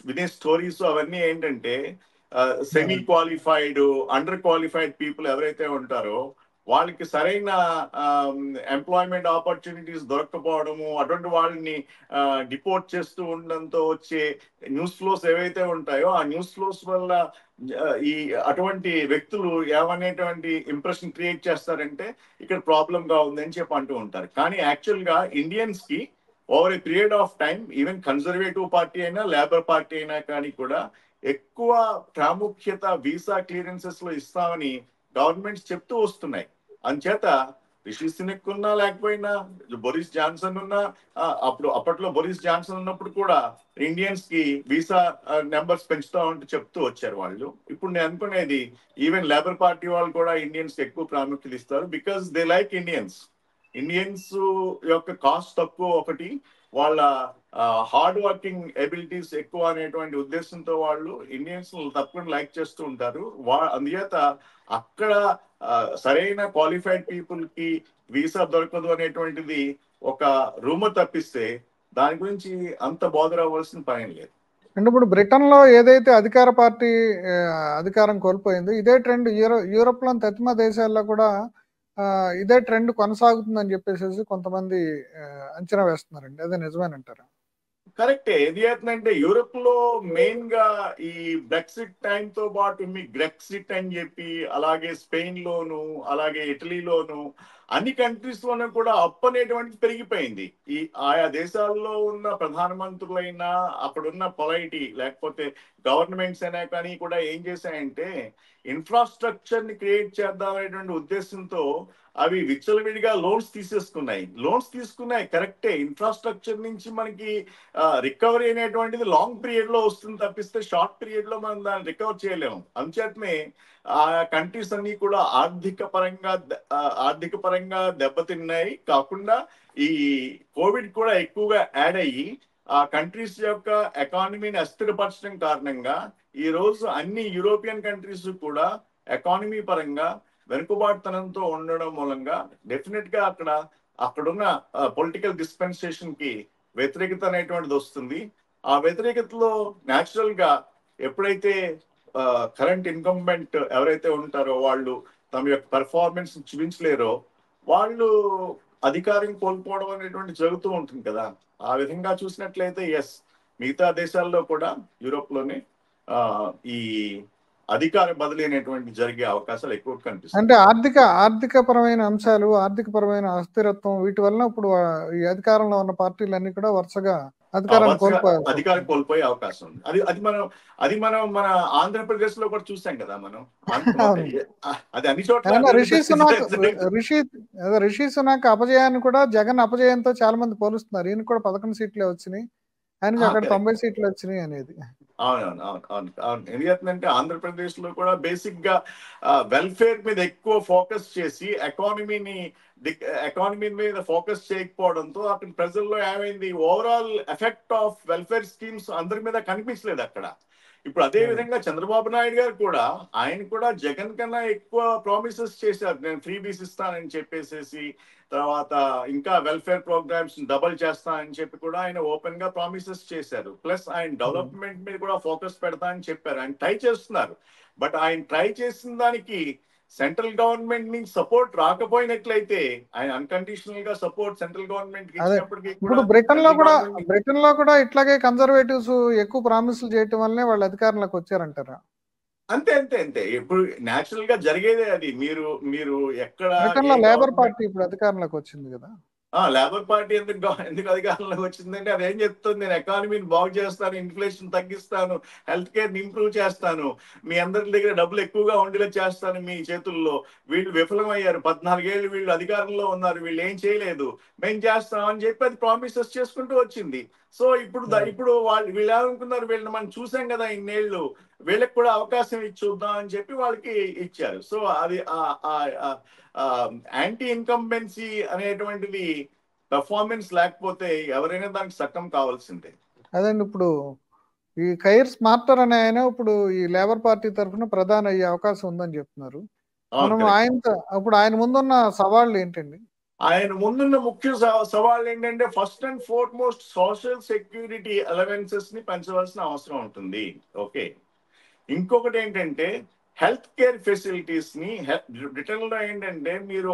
[SPEAKER 2] వినే స్టోరీస్ అవన్నీ ఏంటంటే semi qualified, under qualified people ఎవరైతే ఉంటారో వాళ్ళకి సరైన ఎంప్లాయ్మెంట్ ఆపర్చునిటీస్ దొరకకపోవడము, అటువంటి వాళ్ళని డిపోర్ట్ చేస్తూ ఉండడంతో వచ్చే న్యూస్ ఫ్లోస్ ఏవైతే ఉంటాయో ఆ న్యూస్ ఫ్లోస్ వల్ల ఈ అటువంటి వ్యక్తులు ఏమనేటువంటి ఇంప్రెషన్ క్రియేట్ చేస్తారంటే ఇక్కడ ప్రాబ్లం గా ఉందని చెప్పి అంటూ ఉంటారు. కానీ యాక్చువల్ గా ఇండియన్స్ కి over a period of time, even conservative party అయినా లేబర్ పార్టీ అయినా కానీ కూడా ఎక్కువ ప్రాముఖ్యత వీసా క్లియరెన్సెస్ లో ఇస్తామని గవర్నమెంట్స్ చెప్తూ వస్తున్నాయి. అంచేత రిషి సునక్ ఉన్నా లేకపోయినా, బోరిస్ జాన్సన్ ఉన్నా, అప్పట్లో బోరిస్ జాన్సన్ ఉన్నప్పుడు కూడా ఇండియన్స్ కి వీసా నెంబర్స్ పెంచుతామంటూ చెప్తూ వచ్చారు వాళ్ళు. ఇప్పుడు నేను అనుకునేది ఈవెన్ లేబర్ పార్టీ వాళ్ళు కూడా ఇండియన్స్ ఎక్కువ ప్రాముఖ్యత ఇస్తారు, బికాస్ దే లైక్ ఇండియన్స్ యొక్క కాస్ట్ తక్కువ, ఒకటి వాళ్ళ హార్డ్ వర్కింగ్ ఎబిలిటీస్ ఎక్కువ అనేటువంటి ఉద్దేశంతో వాళ్ళు ఇండియన్స్ తప్పకుండా లైక్ చేస్తూ ఉంటారు. అందుచేత అక్కడ సరైన క్వాలిఫైడ్ పీపుల్ కి వీసా దొరకదు అనేటువంటిది ఒక రూమర్ తప్పిస్తే దాని గురించి అంత బోదర్ అవ్వాల్సిన పని లేదు.
[SPEAKER 1] అంటే ఇప్పుడు బ్రిటన్ లో ఏదైతే అధికార పార్టీ అధికారం కోల్పోయిందో ఇదే ట్రెండ్ యూరోప్ లోని తదిమ దేశాల్లో కూడా ఇదే ట్రెండ్ కొనసాగుతుందని చెప్పేసి కొంతమంది అంచనా వేస్తున్నారండి. అదే నిజమేనంటారా?
[SPEAKER 2] కరెక్టే. ఏది అవుతుందంటే యూరోప్ లో మెయిన్ గా ఈ బ్రెక్సిట్ టైం తో పాటు మీ గ్రెక్సిట్ అని చెప్పి, అలాగే స్పెయిన్ లోను, అలాగే ఇటలీలోను, అన్ని కంట్రీస్ లోనూ కూడా అప్పు అనేటువంటిది పెరిగిపోయింది. ఈ ఆయా దేశాల్లో ఉన్న ప్రధానమంత్రులైనా, అక్కడున్న పొలైటీ లేకపోతే గవర్నమెంట్స్ అయినా కానీ కూడా ఏం చేశాయంటే ఇన్ఫ్రాస్ట్రక్చర్ ని క్రియేట్ చేద్దామనేటువంటి ఉద్దేశంతో అవి విచ్చలవిడిగా లోన్స్ తీసుకున్నాయి. కరెక్టే, ఇన్ఫ్రాస్ట్రక్చర్ నుంచి మనకి రికవరీ అనేటువంటిది లాంగ్ పీరియడ్ లో వస్తుంది తప్పిస్తే షార్ట్ పీరియడ్ లో మనం దాన్ని రికవర్ చేయలేము. అంచేతనే ఆ కంట్రీస్ అన్ని కూడా ఆర్థిక పరంగా దెబ్బతిన్నాయి. కాకుండా ఈ కోవిడ్ కూడా ఎక్కువగా యాడ్ అయ్యి ఆ కంట్రీస్ యొక్క ఎకానమీని అస్థిరపరచడం కారణంగా ఈ రోజు అన్ని యూరోపియన్ కంట్రీస్ కూడా ఎకానమీ పరంగా వెనుకబాటుతనంతో ఉండడం మూలంగా డెఫినెట్ గా అక్కడున్న పొలిటికల్ డిస్పెన్సేషన్ కి వ్యతిరేకత అనేటువంటిది వస్తుంది. ఆ వ్యతిరేకతలో న్యాచురల్ గా ఎప్పుడైతే కరెంట్ ఇన్కంబెంట్ ఎవరైతే ఉంటారో వాళ్ళు తమ యొక్క పెర్ఫార్మెన్స్ చూపించలేరో వాళ్ళు అధికారం కోల్పోవడం అనేటువంటి జరుగుతూ ఉంటుంది కదా. ఆ విధంగా చూసినట్లయితే ఎస్, మిగతా దేశాల్లో కూడా యూరోప్లోనే ఈ అధికార బదిలీ అనేటువంటి జరిగే అవకాశాలు ఎక్కువ కనిపిస్తాయి.
[SPEAKER 1] అంటే ఆర్థికపరమైన అంశాలు, ఆర్థికపరమైన అస్థిరత్వం వీటి వలన ఇప్పుడు ఈ అధికారంలో ఉన్న పార్టీలన్నీ కూడా వరుసగా అధికారాన్ని
[SPEAKER 2] అధికారం కోల్పోయే అవకాశం ఉంది. అది మనం మన ఆంధ్రప్రదేశ్ లో కూడా చూసాం కదా మనం. అది అన్ని చోట్ల
[SPEAKER 1] రిషి సునాక్ అపజయాన్ని కూడా జగన్ అపజయంతో చాలా మంది పోలుస్తున్నారు. ఈయన కూడా 11 సీట్లే వచ్చినాయి, ఆయనకి అక్కడ 90 సీట్లు వచ్చినాయి అనేది.
[SPEAKER 2] అవును. ఎందుకంటే ఆంధ్రప్రదేశ్ లో కూడా బేసిక్ గా వెల్ఫేర్ మీద ఎక్కువ ఫోకస్ చేసి ఎకానమీ మీద ఫోకస్ చేయకపోవడంతో అక్కడ ప్రజల్లో ఏమైంది, overall effect of welfare schemes అందరి మీద కనిపించలేదు అక్కడ. ఇప్పుడు అదే విధంగా చంద్రబాబు నాయుడు గారు కూడా ఆయన కూడా జగన్ కన్నా ఎక్కువ ప్రామిసెస్ చేశారు. నేను ఫ్రీ బీస్ ఇస్తానని చెప్పేసి, తర్వాత ఇంకా వెల్ఫేర్ ప్రోగ్రామ్స్ డబుల్ చేస్తానని చెప్పి కూడా ఆయన ఓపెన్ గా ప్రామిసెస్ చేశారు. ప్లస్ ఆయన డెవలప్మెంట్ మీద కూడా ఫోకస్ పెడతా అని చెప్పారు. ఆయన ట్రై చేస్తున్నారు. బట్ ఆయన ట్రై చేసిన దానికి సెంట్రల్ గవర్నమెంట్ నుంచి సపోర్ట్ రాకపోయినట్లయితే, ఆయన అన్కండిషనల్ గా సపోర్ట్ సెంట్రల్ గవర్నమెంట్ ఇచ్చినప్పటికీ
[SPEAKER 1] ఇప్పుడు బ్రిటన్ లో కూడా ఇట్లాగే కన్జర్వేటివ్స్ ఎక్కువ ప్రామిసులు చేయటం వల్లనే వాళ్ళు అధికారంలోకి వచ్చారంటారా?
[SPEAKER 2] అంతే. ఇప్పుడు న్యాచురల్ గా జరిగేదే అది. మీరు ఎక్కడ
[SPEAKER 1] లేబర్ పార్టీ ఇప్పుడు అధికారంలోకి వచ్చింది కదా.
[SPEAKER 2] లేబర్ పార్టీ ఎందుకు అధికారంలోకి వచ్చిందంటే అది ఏం చెప్తుంది, నేను ఎకానమీని బాగు చేస్తాను, ఇన్ఫ్లేషన్ తగ్గిస్తాను, హెల్త్ కేర్ ఇంప్రూవ్ చేస్తాను, మీ అందరి దగ్గర డబ్బులు ఎక్కువగా ఉండేలా చేస్తాను మీ చేతుల్లో. వీళ్ళు విఫలమయ్యారు, 14 ఏళ్ళు వీళ్ళు అధికారంలో ఉన్నారు, వీళ్ళు ఏం చేయలేదు, మేము చేస్తాం అని చెప్పి అది ప్రామిసెస్ చేసుకుంటూ వచ్చింది. సో ఇప్పుడు వీళ్ళు ఏమనుకున్నారు, వీళ్ళని మనం చూసాం కదా ఇన్నేళ్ళు, వీళ్ళకి కూడా అవకాశం ఇచ్చి చూద్దాం అని చెప్పి వాళ్ళకి ఇచ్చారు. సో అది యాంటీ ఇన్కంబెన్సీ అనేటువంటిది పెర్ఫార్మెన్స్ లేకపోతే ఎవరైనా దానికి సక్కం కావాల్సిందే.
[SPEAKER 1] అదండి, ఇప్పుడు ఈ కైర్ స్మార్టర్ అనే ఆయన ఇప్పుడు ఈ లేబర్ పార్టీ తరఫున ప్రధాని అయ్యే అవకాశం ఉందని చెప్తున్నారు. మనం ఆయన ముందున్న సవాళ్ళు ఏంటండి?
[SPEAKER 2] ఆయన ముందున్న ముఖ్య సవాళ్ళు ఏంటంటే, first and foremost social security allowances ని పెంచవలసిన అవసరం ఉంటుంది. ఓకే, ఇంకొకటి ఏంటంటే హెల్త్ కేర్ ఫెసిలిటీస్ ని. బ్రిటన్ లో ఏంటంటే మీరు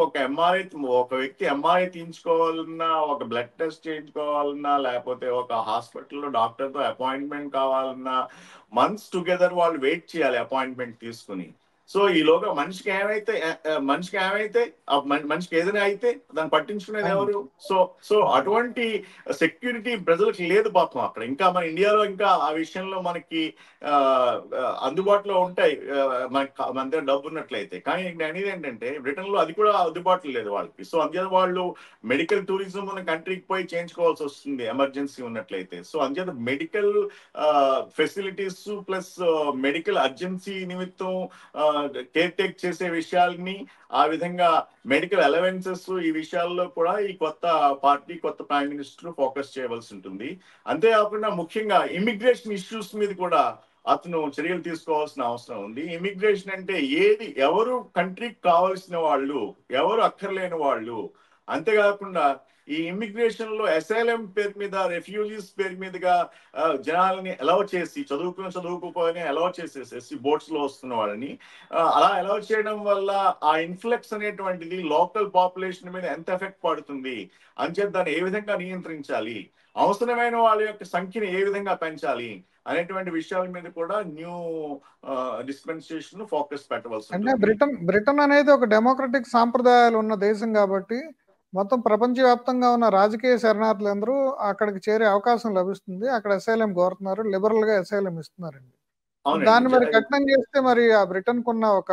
[SPEAKER 2] ఒక వ్యక్తి ఎంఆర్ఐ తీయించుకోవాలన్నా, ఒక బ్లడ్ టెస్ట్ చేయించుకోవాలన్నా, లేకపోతే ఒక హాస్పిటల్లో డాక్టర్ తో అపాయింట్మెంట్ కావాలన్నా మంత్స్ టుగెదర్ వాళ్ళు వెయిట్ చేయాలి అపాయింట్మెంట్ తీసుకుని. సో ఈలోగా మనిషికి ఏదైనా అయితే దాన్ని పట్టించుకునేది ఎవరు? సో అటువంటి సెక్యూరిటీ ప్రజలకు లేదు పాపం అక్కడ. ఇంకా మన ఇండియాలో ఇంకా ఆ విషయంలో మనకి అందుబాటులో ఉంటాయి మన దగ్గర డబ్బు ఉన్నట్లయితే. కానీ నేను అనేది ఏంటంటే బ్రిటన్ లో అది కూడా అందుబాటులో లేదు వాళ్ళకి. సో అందుచేత వాళ్ళు మెడికల్ టూరిజం మన కంట్రీకి పోయి చేయించుకోవాల్సి వస్తుంది ఎమర్జెన్సీ ఉన్నట్లయితే. సో అందుచేత medical facilities plus medical urgency నిమిత్తం కేర్ టేక్ చేసే విషయాల్ని, ఆ విధంగా మెడికల్ అలవెన్సెస్, ఈ విషయాల్లో కూడా ఈ కొత్త ప్రైమ్ మినిస్టర్ ఫోకస్ చేయవలసి ఉంటుంది. అంతేకాకుండా ముఖ్యంగా ఇమిగ్రేషన్ ఇష్యూస్ మీద కూడా అతను చర్యలు తీసుకోవాల్సిన అవసరం ఉంది. ఇమిగ్రేషన్ అంటే ఎవరు కంట్రీకి కావాల్సిన వాళ్ళు, ఎవరు అక్కర్లేని వాళ్ళు. అంతేకాకుండా ఈ ఇమిగ్రేషన్ లో అసైలం పేరు మీద, రెఫ్యూజీస్ పేరు మీదుగా జనాలని అలౌ చేసి, చదువుకుపోని అలౌ చేసేసేసి బోట్స్ లో వస్తున్న వాళ్ళని అలా అలౌ చేయడం వల్ల ఆ ఇన్ఫ్లక్స్ అనేటువంటిది లోకల్ పాపులేషన్ మీద ఎంత ఎఫెక్ట్ పడుతుంది అని చెప్పి దాన్ని ఏ విధంగా నియంత్రించాలి, అవసరమైన వాళ్ళ యొక్క సంఖ్యను ఏ విధంగా పెంచాలి అనేటువంటి విషయాల మీద కూడా న్యూ డిస్పెన్సేషన్ ఫోకస్ పెట్టవలసి ఉంటుంది.
[SPEAKER 1] అంటే బ్రిటన్ అనేది ఒక డెమోక్రటిక్ సాంప్రదాయాలు ఉన్న దేశం కాబట్టి మొత్తం ప్రపంచవ్యాప్తంగా ఉన్న రాజకీయ శరణార్థులందరూ అక్కడికి చేరే అవకాశం లభిస్తుంది. అక్కడ అసైలం కోరుతున్నారు, లిబరల్ గా అసైలం ఇస్తున్నారండి. దాన్ని మరి కఠినం చేస్తే మరి ఆ బ్రిటన్ కున్న ఒక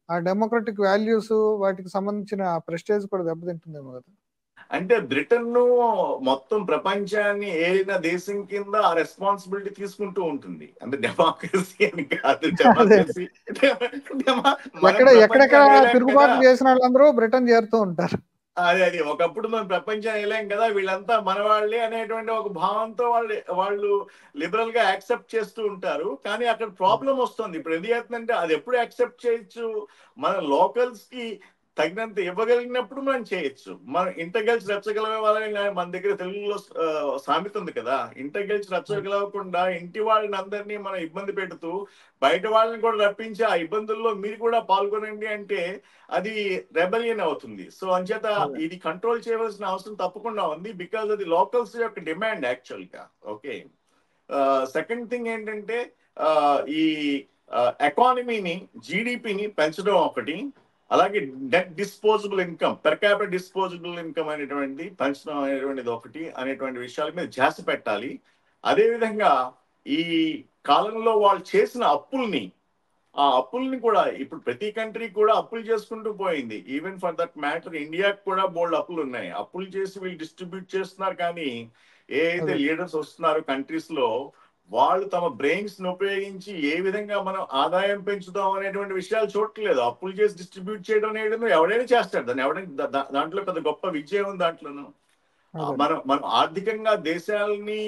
[SPEAKER 1] ఆ డెమోక్రటిక్ వాల్యూస్, వాటికి సంబంధించిన ప్రెస్టేజ్ కూడా దెబ్బతింటుందేమో కదా.
[SPEAKER 2] అంటే బ్రిటన్ మొత్తం ప్రపంచాన్ని ఏలిన దేశం కింద ఆ రెస్పాన్సిబిలిటీ తీసుకుంటూ ఉంటుంది. అంటే డెమోక్రసీ అని కాదు, డెమోక్రసీ
[SPEAKER 1] ఎక్కడెక్కడ తిరుగుబాటు చేసిన వాళ్ళందరూ బ్రిటన్ చేరుతూ ఉంటారు.
[SPEAKER 2] అది ఒకప్పుడు మనం ప్రపంచం వెళ్ళాం కదా, వీళ్ళంతా మన వాళ్ళే అనేటువంటి ఒక భావంతో వాళ్ళు లిబరల్ గా యాక్సెప్ట్ చేస్తూ ఉంటారు. కానీ అక్కడ ప్రాబ్లం వస్తుంది. ఇప్పుడు ఎందుకు చేస్తుందంటే, అది ఎప్పుడు యాక్సెప్ట్ చేయొచ్చు, మన లోకల్స్ కి తగినంత ఇవ్వగలిగినప్పుడు మనం చేయొచ్చు. మనం ఇంట గెలిచి రెచ్చగలమే వాళ్ళని మన దగ్గర తెలుగులో సామెత ఉంది కదా, ఇంట గెలిచి రెచ్చగలవకుండా ఇంటి వాళ్ళని అందరినీ మనం ఇబ్బంది పెడుతూ బయట వాళ్ళని కూడా రప్పించి ఆ ఇబ్బందుల్లో మీరు కూడా పాల్గొనండి అంటే అది రెబలియన్ అవుతుంది. సో అంచేత ఇది కంట్రోల్ చేయవలసిన అవసరం తప్పకుండా ఉంది, బికాజ్ అది లోకల్స్ యొక్క డిమాండ్ యాక్చువల్ గా. ఓకే, సెకండ్ థింగ్ ఏంటంటే ఈ ఎకానమీని, జీడిపిని పెంచడం ఒకటి, అలాగే net disposable income, per capital disposable income అనేటువంటిది పెంచడం అనేటువంటిది ఒకటి అనేటువంటి విషయాల మీద ధ్యాస పెట్టాలి. అదేవిధంగా ఈ కాలంలో వాళ్ళు చేసిన అప్పుల్ని, ఆ అప్పుల్ని కూడా ఇప్పుడు ప్రతి కంట్రీ కూడా అప్పులు చేసుకుంటూ పోయింది. ఈవెన్ ఫర్ దట్ మ్యాటర్ ఇండియాకి కూడా బోల్డ్ అప్పులు ఉన్నాయి. అప్పులు చేసి వీళ్ళు డిస్ట్రిబ్యూట్ చేస్తున్నారు, కానీ ఏ అయితే లీడర్స్ వస్తున్నారు కంట్రీస్ లో వాళ్ళు తమ బ్రెయిన్స్ ని ఉపయోగించి ఏ విధంగా మనం ఆదాయం పెంచుదాం అనేటువంటి విషయాలు చూడట్లేదు. అప్పులు చేసి డిస్ట్రిబ్యూట్ చేయడం అనేది ఎవడైనా చేస్తాడు, దాన్ని ఎవడైనా దాంట్లో పెద్ద గొప్ప విజయం ఉంది దాంట్లోనూ. మనం ఆర్థికంగా దేశాలని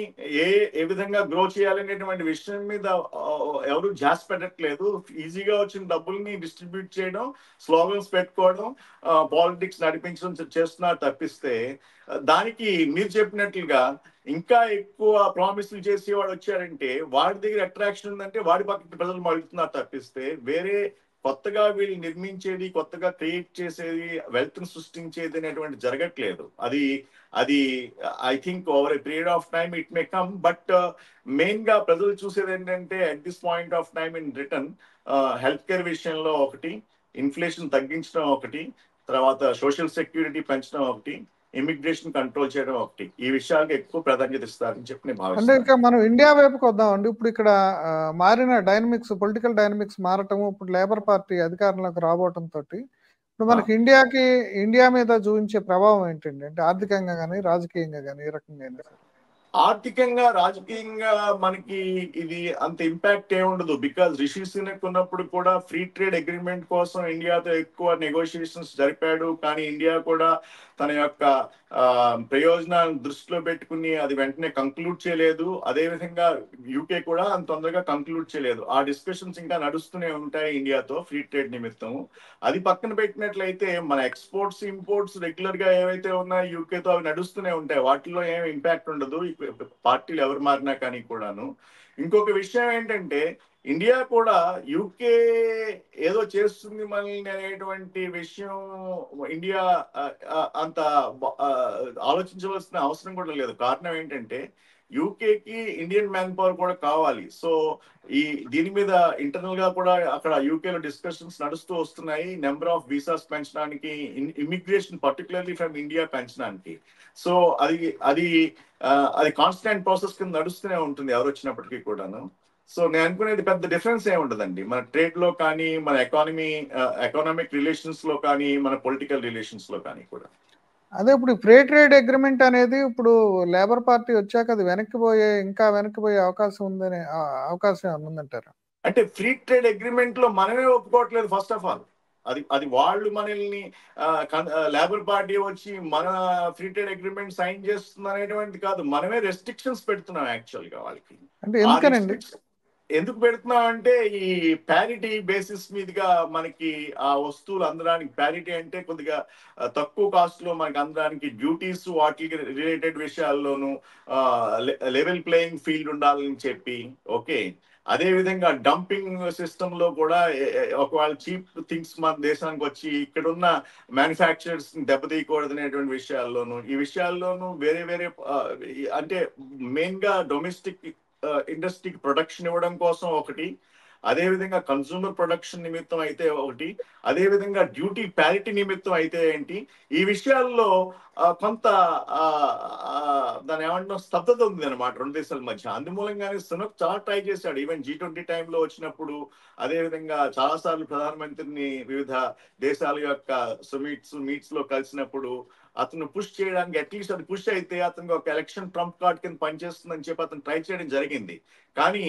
[SPEAKER 2] ఏ విధంగా గ్రో చేయాలనేటువంటి విషయం మీద ఎవరు ధ్యాస పెట్టట్లేదు. ఈజీగా వచ్చిన డబ్బుల్ని డిస్ట్రిబ్యూట్ చేయడం, స్లోగన్స్ పెట్టుకోవడం, పాలిటిక్స్ నడిపించడం చేస్తున్నారు తప్పిస్తే, దానికి మీరు చెప్పినట్లుగా ఇంకా ఎక్కువ ప్రామిసులు చేసి వాడు వచ్చారంటే వాడి దగ్గర అట్రాక్షన్ ఉందంటే వాడి పక్కకి ప్రజలు మలుగుతున్నారు తప్పిస్తే, వేరే కొత్తగా వీళ్ళు నిర్మించేది, కొత్తగా క్రియేట్ చేసేది, వెల్త్ ని సృష్టించేది అనేటువంటి జరగట్లేదు. అది అది I think over a period of time it may come, but main గా ప్రజలు చూసేది ఏంటంటే at this point of time in return health care విషయంలో ఒకటి, ఇన్ఫ్లేషన్ తగ్గించడం ఒకటి, తర్వాత సోషల్ సెక్యూరిటీ పెంచడం ఒకటి, ఇమిగ్రేషన్ కంట్రోల్ చేయడం ఒకటి, ఈ విషయాలకు ఎక్కువ ప్రాధాన్యత ఇస్తారని చెప్పి నేను
[SPEAKER 1] అంటే
[SPEAKER 2] భావిస్తున్నాను.
[SPEAKER 1] ఇంకా మనం ఇండియా వైపుకి వద్దామండి. ఇప్పుడు ఇక్కడ మారిన డైనమిక్స్, పొలిటికల్ డైనమిక్స్ మారటము, ఇప్పుడు లేబర్ పార్టీ అధికారంలోకి రాబోవటం తోటి ఇప్పుడు మనకి ఇండియా మీద చూపించే ప్రభావం ఏంటండి? అంటే ఆర్థికంగా కానీ రాజకీయంగా కానీ ఏ రకంగా అయినా సరే.
[SPEAKER 2] ఆర్థికంగా, రాజకీయంగా మనకి ఇది అంత ఇంపాక్ట్ ఏముండదు, బికాజ్ రిషి సునక్ ఉన్నప్పుడు కూడా ఫ్రీ ట్రేడ్ అగ్రిమెంట్ కోసం ఇండియాతో ఎక్కువ నెగోషియేషన్స్ జరిపాడు, కానీ ఇండియా కూడా తన యొక్క ప్రయోజనాలను దృష్టిలో పెట్టుకుని అది వెంటనే కంక్లూడ్ చేయలేదు. అదేవిధంగా యూకే కూడా అంత తొందరగా కంక్లూడ్ చేయలేదు. ఆ డిస్కషన్స్ ఇంకా నడుస్తూనే ఉంటాయి ఇండియాతో ఫ్రీ ట్రేడ్ నిమిత్తం. అది పక్కన పెట్టినట్లయితే మన ఎక్స్పోర్ట్స్, ఇంపోర్ట్స్ రెగ్యులర్ గా ఏవైతే ఉన్నాయో యూకేతో అవి నడుస్తూనే ఉంటాయి, వాటిలో ఏం ఇంపాక్ట్ ఉండదు పార్టీలు ఎవరు మారినా కానీ కూడాను. ఇంకొక విషయం ఏంటంటే ఇండియా కూడా యూకే ఏదో చేస్తుంది మనల్ని అనేటువంటి విషయం ఇండియా అంత ఆలోచించవలసిన అవసరం కూడా లేదు. కారణం ఏంటంటే యూకేకి ఇండియన్ మ్యాన్ పవర్ కూడా కావాలి. సో దీని మీద ఇంటర్నల్ గా కూడా అక్కడ యూకేలో డిస్కషన్స్ నడుస్తూ వస్తున్నాయి, నెంబర్ ఆఫ్ వీసాస్ పెంచడానికి, ఇమిగ్రేషన్ పర్టికులర్లీ ఫ్రమ్ ఇండియా పెంచడానికి. సో అది కాన్స్టెంట్ ప్రాసెస్ కింద నడుస్తూనే ఉంటుంది ఎవరు వచ్చినప్పటికీ కూడాను. సో నేను అనుకునేది పెద్ద డిఫరెన్స్ ఏమి ఉండదండి మన ట్రేడ్ లో కానీ, మన ఎకనామిక్ రిలేషన్స్ లో కానీ, మన పొలిటికల్ రిలేషన్స్ లో కానీ కూడా.
[SPEAKER 1] అదే ఇప్పుడు ఫ్రీ ట్రేడ్ అగ్రిమెంట్ అనేది ఇప్పుడు లేబర్ పార్టీ వచ్చాక అది ఇంకా వెనక్కిపోయే అవకాశం ఉందనే అవకాశం ఉందంటారా?
[SPEAKER 2] అంటే ఫ్రీ ట్రేడ్ అగ్రిమెంట్ లో మనమే ఒప్పుకోవట్లేదు ఫస్ట్ ఆఫ్ ఆల్. అది వాళ్ళు మనల్ని లేబర్ పార్టీ వచ్చి మన ఫ్రీ ట్రేడ్ అగ్రిమెంట్ సైన్ చేస్తుంది అనేటువంటి కాదు, మనమే రెస్ట్రిక్షన్స్ పెడుతున్నాం యాక్చువల్ గా వాళ్ళకి.
[SPEAKER 1] అంటే ఎందుకనండి?
[SPEAKER 2] ఎందుకు పెడుతున్నాం అంటే ఈ ప్యారిటీ బేసిస్ మీదుగా మనకి ఆ వస్తువులు అందడానికి, ప్యారిటీ అంటే కొద్దిగా తక్కువ కాస్ట్ లో మనకి అందడానికి డ్యూటీస్ వాటికి రిలేటెడ్ విషయాల్లోనూ లెవెల్ ప్లేయింగ్ ఫీల్డ్ ఉండాలని చెప్పి. ఓకే, అదే విధంగా డంపింగ్ సిస్టమ్ లో కూడా ఒకవేళ చీప్ థింగ్స్ మన దేశానికి వచ్చి ఇక్కడ ఉన్న మ్యానుఫ్యాక్చరర్స్ దెబ్బతీయకూడదు అనేటువంటి విషయాల్లోనూ, ఈ విషయాల్లోనూ వేరే వేరే అంటే మెయిన్ గా డొమెస్టిక్ ఇండస్ట్రీకి ప్రొడక్షన్ ఇవ్వడం కోసం ఒకటి, అదేవిధంగా కన్సూమర్ ప్రొడక్షన్ నిమిత్తం అయితే ఒకటి, అదేవిధంగా డ్యూటీ ప్యారిటీ నిమిత్తం అయితే ఏంటి, ఈ విషయాల్లో కొంత దాని ఏమంటున్నా స్తబ్దత ఉంది అనమాట రెండు దేశాల మధ్య. అందుమూలంగానే సునక్ చాలా ట్రై చేశాడు, ఈవెన్ G20 టైంలో వచ్చినప్పుడు, అదేవిధంగా చాలా సార్లు ప్రధానమంత్రిని వివిధ దేశాల యొక్క మీట్స్ లో కలిసినప్పుడు అతను పుష్ చేయడానికి, అట్లీస్ట్ అది పుష్ అయితే అతనికి ఒక ఎలక్షన్ ట్రంప్ కార్డ్ కింద పనిచేస్తుందని చెప్పి అతను ట్రై చేయడం జరిగింది. కానీ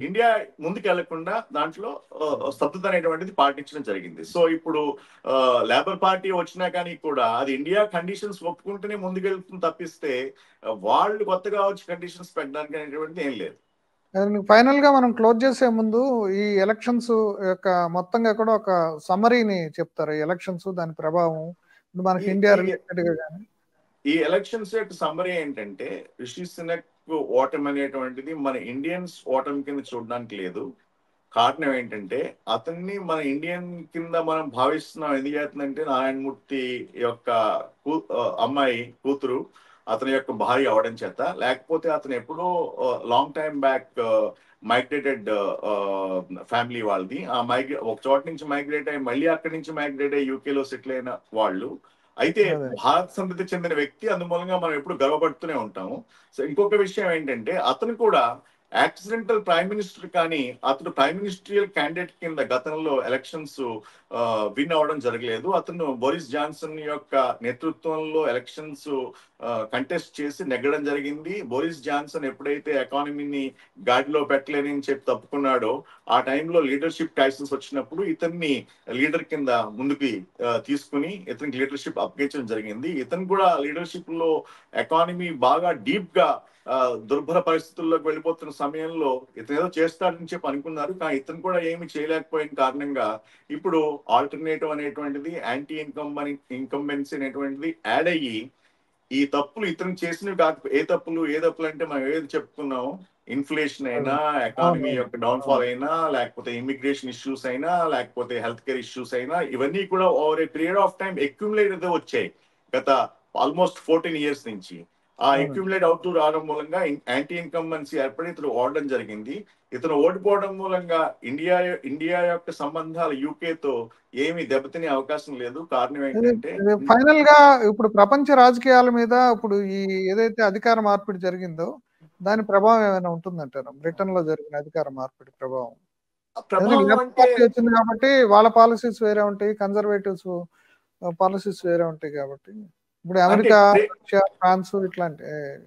[SPEAKER 2] ఇండియా ముందుకు వెళ్లకుండా దాంట్లో స్తబ్దత అనేటువంటిది పాటించడం జరిగింది. సో ఇప్పుడు లేబర్ పార్టీ వచ్చినా కానీ కూడా అది ఇండియా కండిషన్స్ ఒప్పుకుంటూనే ముందుకెళ్తుంది తప్పిస్తే వాళ్ళు కొత్తగా వచ్చి కండిషన్స్ పెట్టడానికి అనేటువంటిది ఏం లేదు.
[SPEAKER 1] ఫైనల్ గా మనం క్లోజ్ చేసే ముందు ఈ ఎలక్షన్స్ యొక్క మొత్తంగా కూడా ఒక సమరీని చెప్తారు. ఈ ఎలక్షన్స్ దాని ప్రభావం ఇప్పుడు మనకి
[SPEAKER 2] ఈ
[SPEAKER 1] ఇండియా
[SPEAKER 2] ఈ
[SPEAKER 1] రిలేటెడ్ గా కానీ.
[SPEAKER 2] ఈ ఎలక్షన్స్ యొక్క సమ్మరీ ఏంటంటే, రిషి సునక్ ఓటమి అనేటువంటిది మన ఇండియన్స్ ఓటమి కింద చూడడానికి లేదు. కారణం ఏంటంటే, అతన్ని మన ఇండియన్ కింద మనం భావిస్తున్నాం. ఎందుకు చేస్తుందంటే, నారాయణమూర్తి యొక్క అమ్మాయి కూతురు అతని యొక్క భార్య అవడం చేత, లేకపోతే అతను ఎప్పుడో long time back migrated family వాళ్ళది. ఒక చోట నుంచి మైగ్రేట్ అయ్యి మళ్ళీ అక్కడి నుంచి మైగ్రేట్ అయ్యి యూకేలో సెటిల్ అయిన వాళ్ళు. అయితే భారత్ సంతతికి చెందిన వ్యక్తి, అందుమూలంగా మనం ఎప్పుడు గర్వపడుతూనే ఉంటాము. సో ఇంకొక విషయం ఏంటంటే, అతను కూడా యాక్సిడెంటల్ ప్రైమ్ మినిస్టర్, కానీ అతను ప్రైమ్ మినిస్ట్రియల్ క్యాండిడేట్ కింద గతంలో ఎలక్షన్స్ విన్ అవడం జరగలేదు. అతను బోరిస్ జాన్సన్ యొక్క నేతృత్వంలో ఎలక్షన్స్ కంటెస్ట్ చేసి నెగ్గడం జరిగింది. బోరిస్ జాన్సన్ ఎప్పుడైతే ఎకానమీని గాడిలో పెట్టలేని చెప్పి తప్పుకున్నాడో, ఆ టైంలో లీడర్షిప్ క్రైసిస్ వచ్చినప్పుడు ఇతన్ని లీడర్ కింద ముందుకి తీసుకుని ఇతనికి లీడర్షిప్ అప్పగించడం జరిగింది. ఇతను కూడా లీడర్షిప్ లో ఎకానమీ బాగా డీప్ గా దుర్భర పరిస్థితుల్లోకి వెళ్ళిపోతున్న సమయంలో ఇతను ఏదో చేస్తాడని చెప్పి అనుకున్నారు. కానీ ఇతను కూడా ఏమి చేయలేకపోయిన కారణంగా ఇప్పుడు ఆల్టర్నేటివ్ అనేటువంటిది, యాంటీ ఇన్కంబెన్సీ అనేటువంటిది యాడ్ అయ్యి, ఈ తప్పులు ఇతను చేసినవి కాకపోతే ఏ తప్పులు అంటే మనం ఏది చెప్పుకున్నాం, ఇన్ఫ్లేషన్ అయినా, ఎకానమీ యొక్క డౌన్ఫాల్ అయినా, లేకపోతే ఇమిగ్రేషన్ ఇష్యూస్ అయినా, లేకపోతే హెల్త్ కేర్ ఇష్యూస్ అయినా, ఇవన్నీ కూడా over a period of time accumulate అయితే వచ్చాయి గత ఆల్మోస్ట్ 14 years నుంచి. ఆ అక్యుములేట్ అవుతూ రావడం మూలంగా యాంటీ ఇన్కంబెన్సీ ఏర్పడి ఇతను ఓడడం జరిగింది. ఇతను ఓడిపోవడం మూలంగా ఇండియా యొక్క సంబంధాలు యూకేతో ఏమి దెబ్బతినే అవకాశం లేదు. కారణం ఏంటంటే,
[SPEAKER 1] ఫైనల్ గా ఇప్పుడు ప్రపంచ రాజకీయాల మీద ఇప్పుడు ఈ ఏదైతే అధికార మార్పిడి జరిగిందో దాని ప్రభావం ఏమైనా ఉంటుందంటారు? బ్రిటన్ లో జరిగిన అధికార మార్పిడి ప్రభావం. పార్టీ వచ్చింది కాబట్టి వాళ్ళ పాలసీస్ వేరే ఉంటాయి, కన్జర్వేటివ్స్ పాలసీస్ వేరే ఉంటాయి కాబట్టి. ఇప్పుడు అమెరికా, రష్యా, ఫ్రాన్స్ ఇట్లాంటి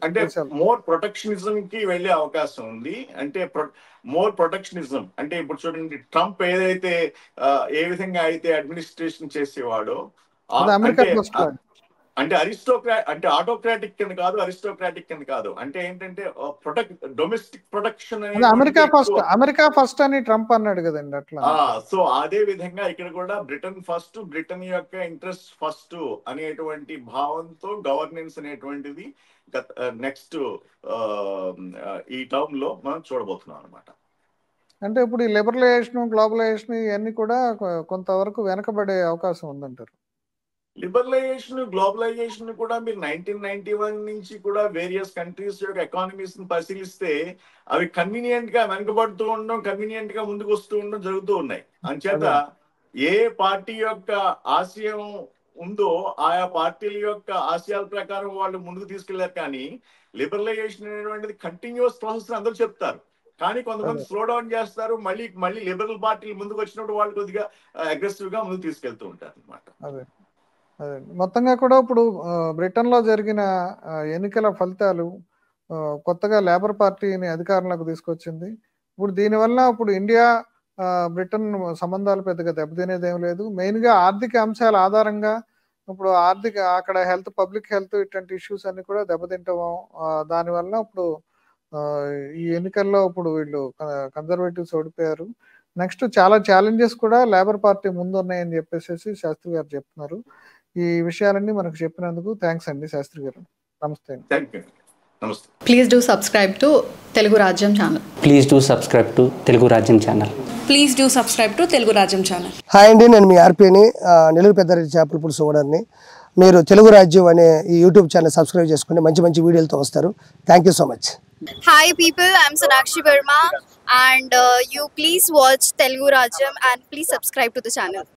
[SPEAKER 2] అంటే మోర్ ప్రొటెక్షనిజం కి వెళ్ళే అవకాశం ఉంది. అంటే మోర్ ప్రొటెక్షనిజం అంటే, ఇప్పుడు చూడండి, ట్రంప్ ఏదైతే ఏ విధంగా అయితే అడ్మినిస్ట్రేషన్ చేసేవాడో, అంటే ఆటోక్రాటిక్ కింద కాదు, అరిస్టోక్రాటిక్ కింద కాదు. అంటే ఏంటంటే డొమెస్టిక్ ప్రొటెక్షన్
[SPEAKER 1] అమెరికా ఫస్ట్ అని ట్రంప్ అన్నాడు కదండి అట్లా.
[SPEAKER 2] సో అదే విధంగా ఇక్కడ కూడా బ్రిటన్ ఫస్ట్, బ్రిటన్ యొక్క ఇంట్రెస్ట్ ఫస్ట్ అనేటువంటి భావంతో గవర్నెన్స్ అనేటువంటిది నెక్స్ట్ ఈ టర్మ్ లో మనం చూడబోతున్నాం అనమాట.
[SPEAKER 1] అంటే ఇప్పుడు ఈ లిబరలైజేషన్, గ్లోబలైజేషన్ ఇవన్నీ కూడా కొంతవరకు వెనకబడే అవకాశం ఉందంటారు.
[SPEAKER 2] లిబరలైజేషన్, గ్లోబలైజేషన్ కూడా మీరు 1991 నుంచి కూడా వేరియస్ కంట్రీస్ యొక్క ఎకానమీస్ ని పరిశీలిస్తే అవి కన్వీనియంట్ గా వెనకబడుతూ ఉండడం, కన్వీనియంట్ గా ముందుకు వస్తూ ఉండడం జరుగుతూ ఉన్నాయి. అంచేత ఏ పార్టీ యొక్క ఆశయం ఉందో ఆయా పార్టీల యొక్క ఆశయాల ప్రకారం వాళ్ళు ముందుకు తీసుకెళ్లారు. కానీ లిబరలైజేషన్ అనేటువంటిది కంటిన్యూస్ ప్రాసెస్ అందరూ చెప్తారు, కానీ కొంతమంది స్లో డౌన్ చేస్తారు. మళ్ళీ లిబరల్ పార్టీలు ముందుకు వచ్చినప్పుడు వాళ్ళు కొద్దిగా అగ్రెసివ్ గా ముందుకు తీసుకెళ్తూ ఉంటారు అనమాట.
[SPEAKER 1] అదే మొత్తంగా కూడా ఇప్పుడు బ్రిటన్ లో జరిగిన ఎన్నికల ఫలితాలు కొత్తగా లేబర్ పార్టీని అధికారంలోకి తీసుకొచ్చింది. ఇప్పుడు దీనివల్ల ఇప్పుడు ఇండియా బ్రిటన్ సంబంధాలు పెద్దగా దెబ్బతినేది ఏం లేదు. మెయిన్ గా ఆర్థిక అంశాల ఆధారంగా ఇప్పుడు అక్కడ హెల్త్, పబ్లిక్ హెల్త్ ఇట్లాంటి ఇష్యూస్ అన్ని కూడా దెబ్బతింటాం. దానివల్ల ఇప్పుడు ఈ ఎన్నికల్లో ఇప్పుడు వీళ్ళు కన్జర్వేటివ్స్ ఓడిపోయారు. నెక్స్ట్ చాలా ఛాలెంజెస్ కూడా లేబర్ పార్టీ ముందు ఉన్నాయని చెప్పేసి శాస్త్రి గారు చెప్తున్నారు. ఈ విషయాలన్నీ మనకు చెప్పినందుకు థ్యాంక్స్ అండి శాస్త్రి గారు. నమస్తే.
[SPEAKER 3] Please do subscribe to Telugu Rajyam channel.
[SPEAKER 4] Please do subscribe to Telugu Rajyam channel.
[SPEAKER 3] Please do subscribe to Telugu Rajyam channel.
[SPEAKER 5] Hi అండి, నేను మీ ఆర్పీని, నెల్లూరు పెద్దారెడ్డి చేపల పులుసు ఓనర్ని. మీరు తెలుగు రాజ్యం అనే ఈ యూట్యూబ్ ఛానల్ సబ్స్క్రైబ్ చేసుకుని మంచి మంచి వీడియోలతో వస్తారు. Thank you so much.
[SPEAKER 6] Hi people, I'm Sonakshi Verma and you please watch Telugu Rajyam and please subscribe to the channel.